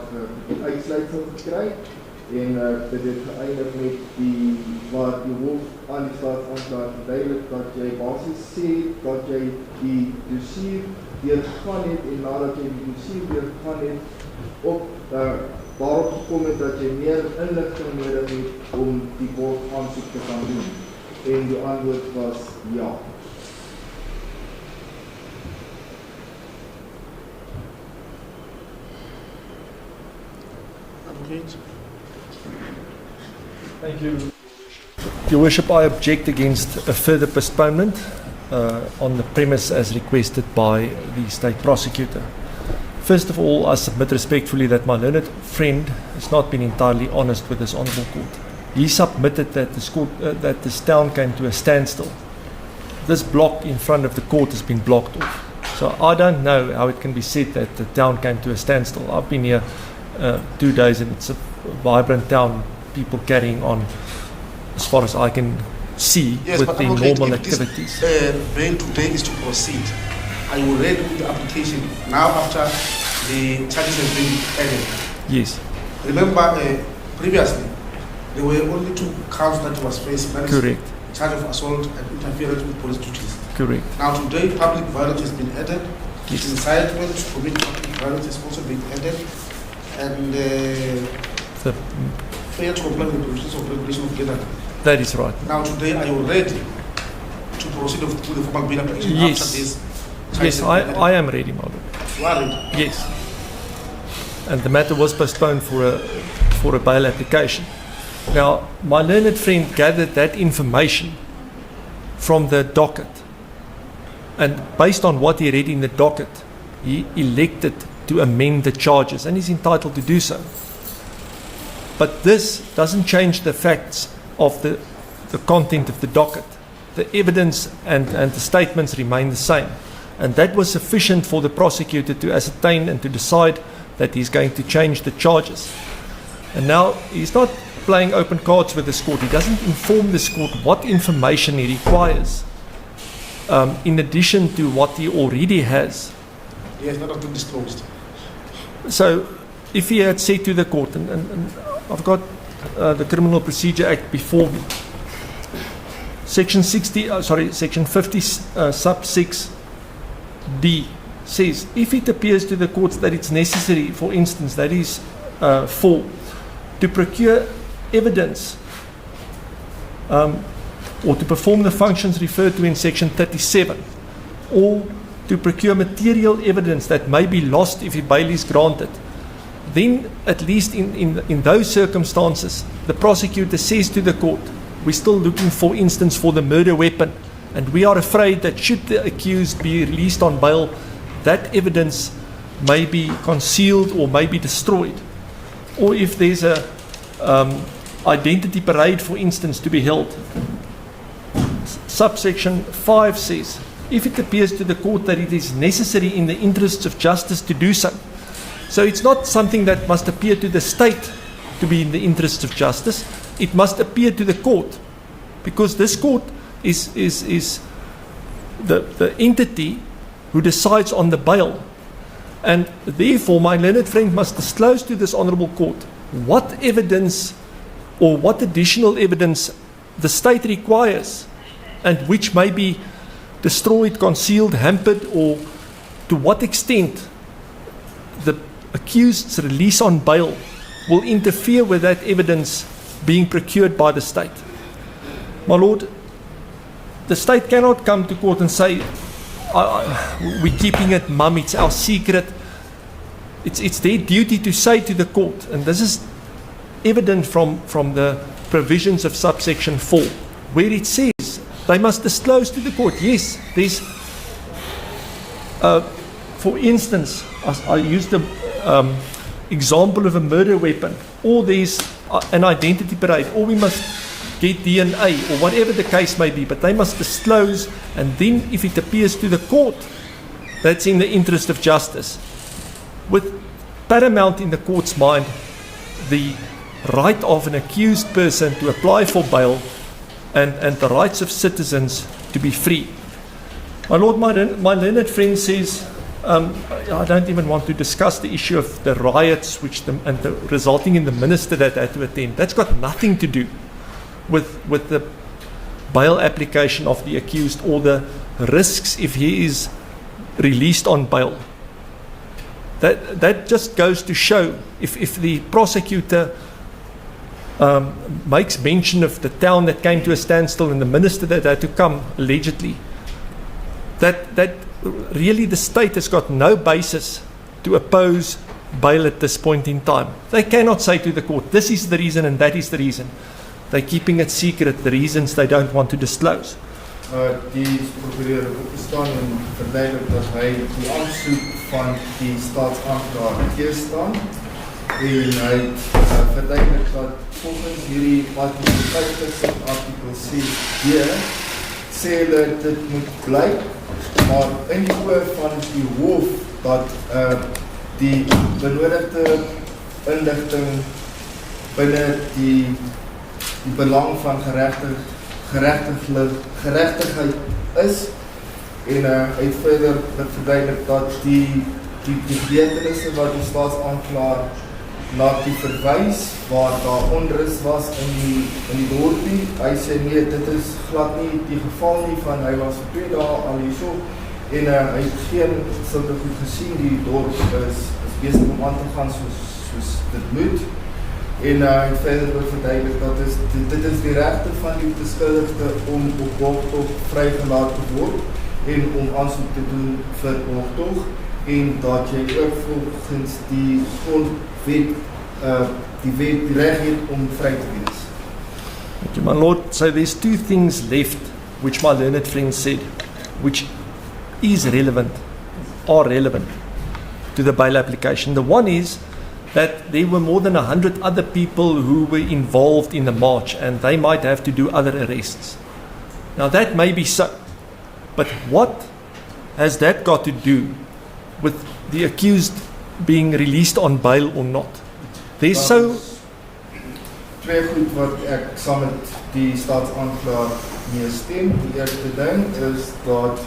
die uitsluitsel gekry en dit het geëindig met waar die hof aan die staatsaanklaer verduidelik dat jy basies sê dat jy die dossier deurgegaan het en nadat jy die dossier deurgegaan het daarop gekom het dat jy meer inligting nodig het om die borgaansoek te kan doen. En die antwoord was ja. Thank you. Your Worship, I object against a further postponement on the premise as requested by the State Prosecutor. First of all, I submit respectfully that my learned friend has not been entirely honest with this Honourable Court. He submitted that that this town came to a standstill. This block in front of the court has been blocked off. So I don't know how it can be said that the town came to a standstill. I've been here 2 days and it's a vibrant town, people carrying on as far as I can see with the normal activities. Bail today is to proceed. I will read the application now after the charges have been added. Yes. Remember, previously, there were only 2 counts that was faced. That Correct. Is charge of assault and interference with police duties. Correct. Now today, public violence has been added. Yes. Incitement to commit public violence has also been added. And the failure to comply with the provisions of regulation of gathering. That is right. Now today, are you ready to proceed with the formal bail application Yes. after this? Yes, I am ready, my lord. You are ready? Yes. And the matter was postponed for a bail application. Now, my learned friend gathered that information from the docket. And based on what he read in the docket, he elected to amend the charges, and he's entitled to do so. But this doesn't change the facts of the content of the docket. The evidence and the statements remain the same. And that was sufficient for the prosecutor to ascertain and to decide that he's going to change the charges. And now he's not playing open cards with this court. He doesn't inform this court what information he requires in addition to what he already has. He has not been disclosed. So if he had said to the court, and I've got the Criminal Procedure Act before me, Section 50 sub 6 D says, if it appears to the courts that it's necessary, for instance, that is 4, to procure evidence or to perform the functions referred to in Section 37, or to procure material evidence that may be lost if a bail is granted, then at least in those circumstances, the prosecutor says to the court, we're still looking, for instance, for the murder weapon, and we are afraid that should the accused be released on bail, that evidence may be concealed or may be destroyed. Or if there's a identity parade, for instance, to be held, subsection 5 says, if it appears to the court that it is necessary in the interests of justice to do so. So it's not something that must appear to the state to be in the interests of justice. It must appear to the court, because this court is the entity who decides on the bail. And therefore, my learned friend must disclose to this honourable court what evidence or what additional evidence the state requires, and which may be destroyed, concealed, hampered, or to what extent the accused's release on bail will interfere with that evidence being procured by the state. My lord, the state cannot come to court and say, we're keeping it mum, it's our secret. It's their duty to say to the court, and this is evident from the provisions of subsection 4, where it says they must disclose to the court. Yes, there's, for instance, I used the example of a murder weapon, or there's an identity parade, or we must get DNA, or whatever the case may be, but they must disclose, and then if it appears to the court that's in the interest of justice, with paramount in the court's mind the right of an accused person to apply for bail and the rights of citizens to be free. My Lord, my learned friend says, I don't even want to discuss the issue of the riots resulting in the minister that had to attend. That's got nothing to do with the bail application of the accused or the risks if he is released on bail. That just goes to show if the prosecutor makes mention of the town that came to a standstill and the minister that had to come allegedly, that really the state has got no basis to oppose bail at this point in time. They cannot say to the court, this is the reason and that is the reason. They're keeping it secret, the reasons they don't want to disclose. Die prokureur bestaan en verduidelik dat hy die aansoek van die staatsaanklaer teëstaan en hy verduidelik dat volgens hierdie artikel 50 artikel 6d sê hulle dit moet bly, maar in die oor van die hof dat die benodigde inligting binne die belang van gerechtigheid is en hy het verder verduidelik dat die gebeurtenisse wat die staatsaanklaer na die verwys waar daar onrus was in die dorpie, hy sê nee, dit is glad nie die geval nie, van hy was vir 2 dae al hierso en hy het geen sulke goed gesien, die dorp is besig om aan te gaan soos dit moet. En hy het verder verduidelik dat dit is die regte van die beskuldigde om op borgtog vrygelaat te word en om aansoek te doen vir borgtog en dat jy ook volgens die grondwet die reg het om vry te wees. Thank you, my Lord. So there's 2 things left which my learned friend said, which are relevant to the bail application. The one is that there were more than 100 other people who were involved in the march and they might have to do other arrests. Now that may be so, but what has that got to do with the accused being released on bail or not? There's so... 2 goed wat ek saam met die staatsaanklaer mee stem. Die eerste ding is dat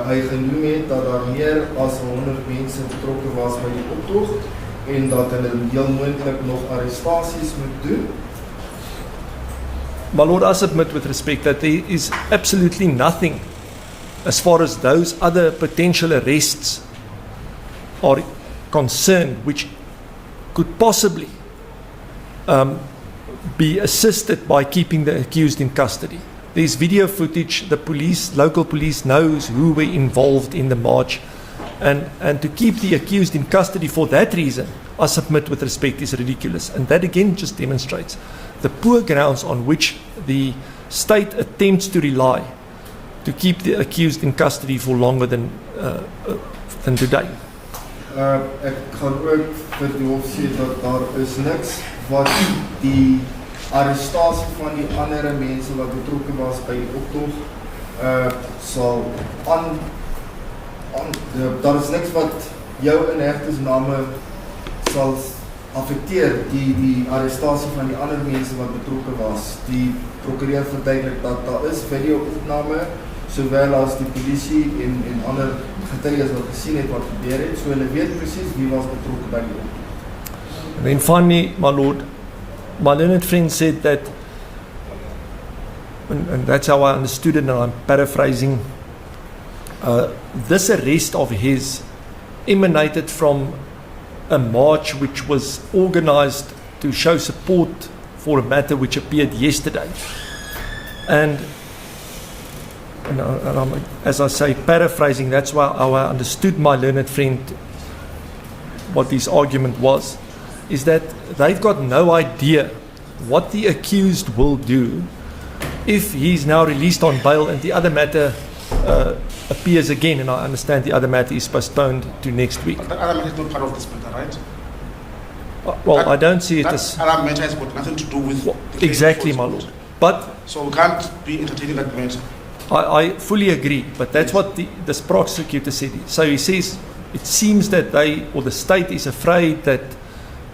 hy genoem het dat daar meer as 100 mense betrokke was by die optog en dat hulle heel moontlik nog arrestasies moet doen. My Lord, I submit with respect that there is absolutely nothing as far as those other potential arrests are concerned which could possibly be assisted by keeping the accused in custody. There's video footage, the police, local police knows who were involved in the march. And to keep the accused in custody for that reason, I submit with respect, is ridiculous. And that again just demonstrates the poor grounds on which the state attempts to rely to keep the accused in custody for longer than today. Ek gaan ook vir die hof sê dat daar is niks wat die arrestasie van die ander mense wat betrokke was by die optog sal daar is niks wat jou inhegtenisname sal affekteer die arrestasie van die ander mense wat betrokke was. Die prokureur verduidelik dat daar is video-opname sowel as die polisie en ander getuies wat gesien het wat gebeur het, so hulle weet presies wie was betrokke by die optog. And then finally, my Lord, my learned friend said that, and that's how I understood it, and I'm paraphrasing, this arrest of his emanated from a march which was organized to show support for a matter which appeared yesterday. And I'm, as I say, paraphrasing, that's how I understood my learned friend, what his argument was, is that they've got no idea what the accused will do if he's now released on bail and the other matter appears again, and I understand the other matter is postponed to next week. But the other matter is not part of this matter, right? Well, I don't see it as... That other matter has got nothing to do with... Well, exactly, my Lord. But... So we can't be entertaining that matter. I fully agree, but that's what this prosecutor said. So he says, it seems that the state is afraid that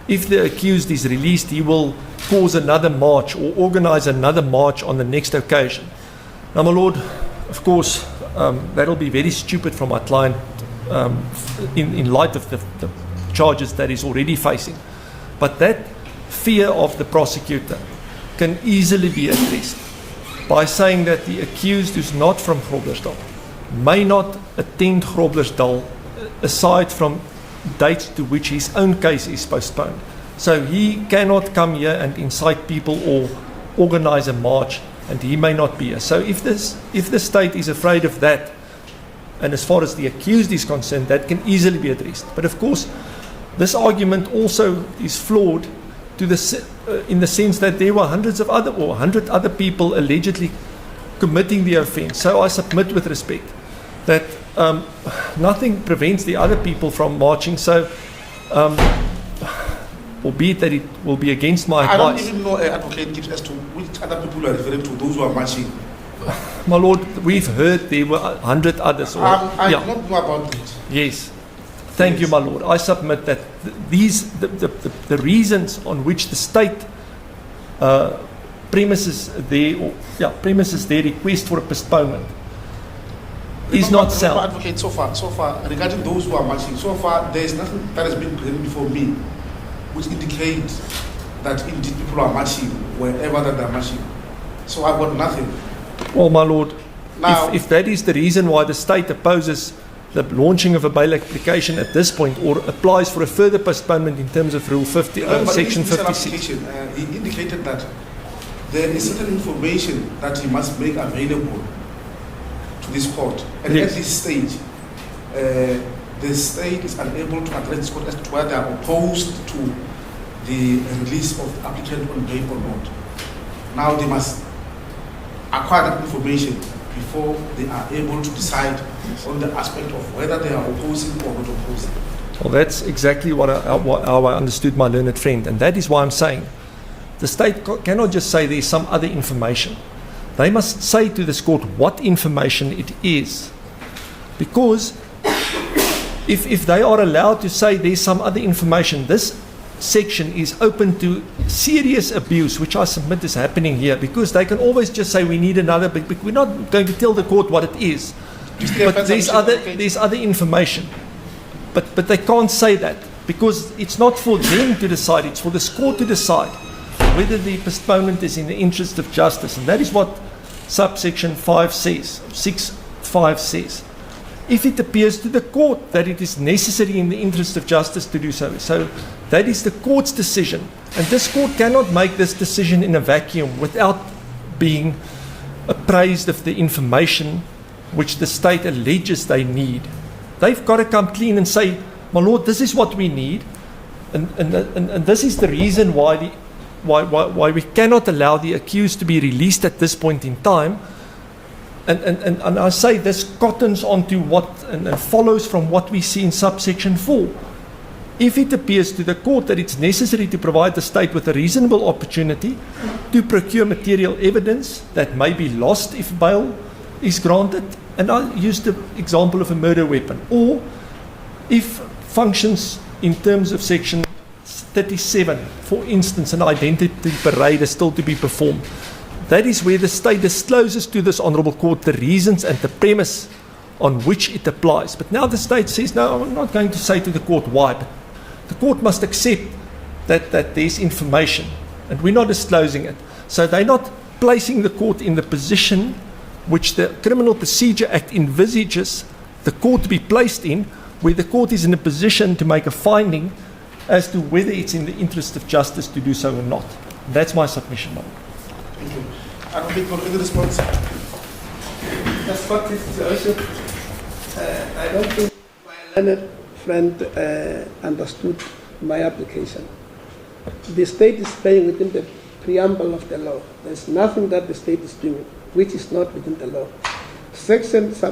if the accused is released, he will cause another march or organize another march on the next occasion. Now, my Lord, of course, that'll be very stupid for my client in light of the charges that he's already facing. But that fear of the prosecutor can easily be addressed by saying that the accused who's not from Groblersdal may not attend Groblersdal aside from dates to which his own case is postponed. So he cannot come here and incite people or organize a march, and he may not be here. So if the state is afraid of that, and as far as the accused is concerned, that can easily be addressed. But of course, this argument also is flawed to in the sense that there were 100 other people allegedly committing the offence. So I submit with respect that nothing prevents the other people from marching. So, albeit that it will be against my advice. I don't even know an advocate gives as to which other people are referring to, those who are marching. My lord, we've heard there were 100 others. I do not know about it. Yes. Thank you, my lord. I submit that the reasons on which the state premises their request for a postponement is not sound. Advocate, so far, regarding those who are marching, so far there is nothing that has been presented before me which indicates that indeed people are marching wherever that they are marching. So I've got nothing. Well, my lord, now, if that is the reason why the state opposes the launching of a bail application at this point, or applies for a further postponement in terms of Rule 50, Section 56. He indicated that there is certain information that he must make available to this court. And yes. At this stage, the state is unable to address this court as to whether they are opposed to the release of the applicant on bail or not. Now they must acquire that information before they are able to decide on the aspect of whether they are opposing or not opposing. Well, that's exactly how I understood my learned friend, and that is why I'm saying the state cannot just say there's some other information. They must say to this court what information it is. Because if they are allowed to say there's some other information, this section is open to serious abuse, which I submit is happening here, because they can always just say we need another, but we're not going to tell the court what it is. But there's other information. But they can't say that, because it's not for them to decide, it's for this court to decide whether the postponement is in the interest of justice. And that is what subsection 5 says, 6.5 says. If it appears to the court that it is necessary in the interest of justice to do so. So that is the court's decision. And this court cannot make this decision in a vacuum without being appraised of the information which the state alleges they need. They've got to come clean and say, my lord, this is what we need. And this is the reason why we cannot allow the accused to be released at this point in time. And I say this cottons onto what and follows from what we see in subsection 4. If it appears to the court that it's necessary to provide the state with a reasonable opportunity to procure material evidence that may be lost if bail is granted, and I used the example of a murder weapon, or if functions in terms of section 37, for instance, an identity parade is still to be performed. That is where the state discloses to this honourable court the reasons and the premise on which it applies. But now the state says, no, I'm not going to say to the court why, but the court must accept that there's information, and we're not disclosing it. So they're not placing the court in the position which the Criminal Procedure Act envisages the court to be placed in, where the court is in a position to make a finding as to whether it's in the interest of justice to do so or not. That's my submission, Madam. Thank you. I don't think for any response. That's what this situation. I don't think my learned friend understood my application. The state is playing within the preamble of the law. There's nothing that the state is doing which is not within the law. Section sub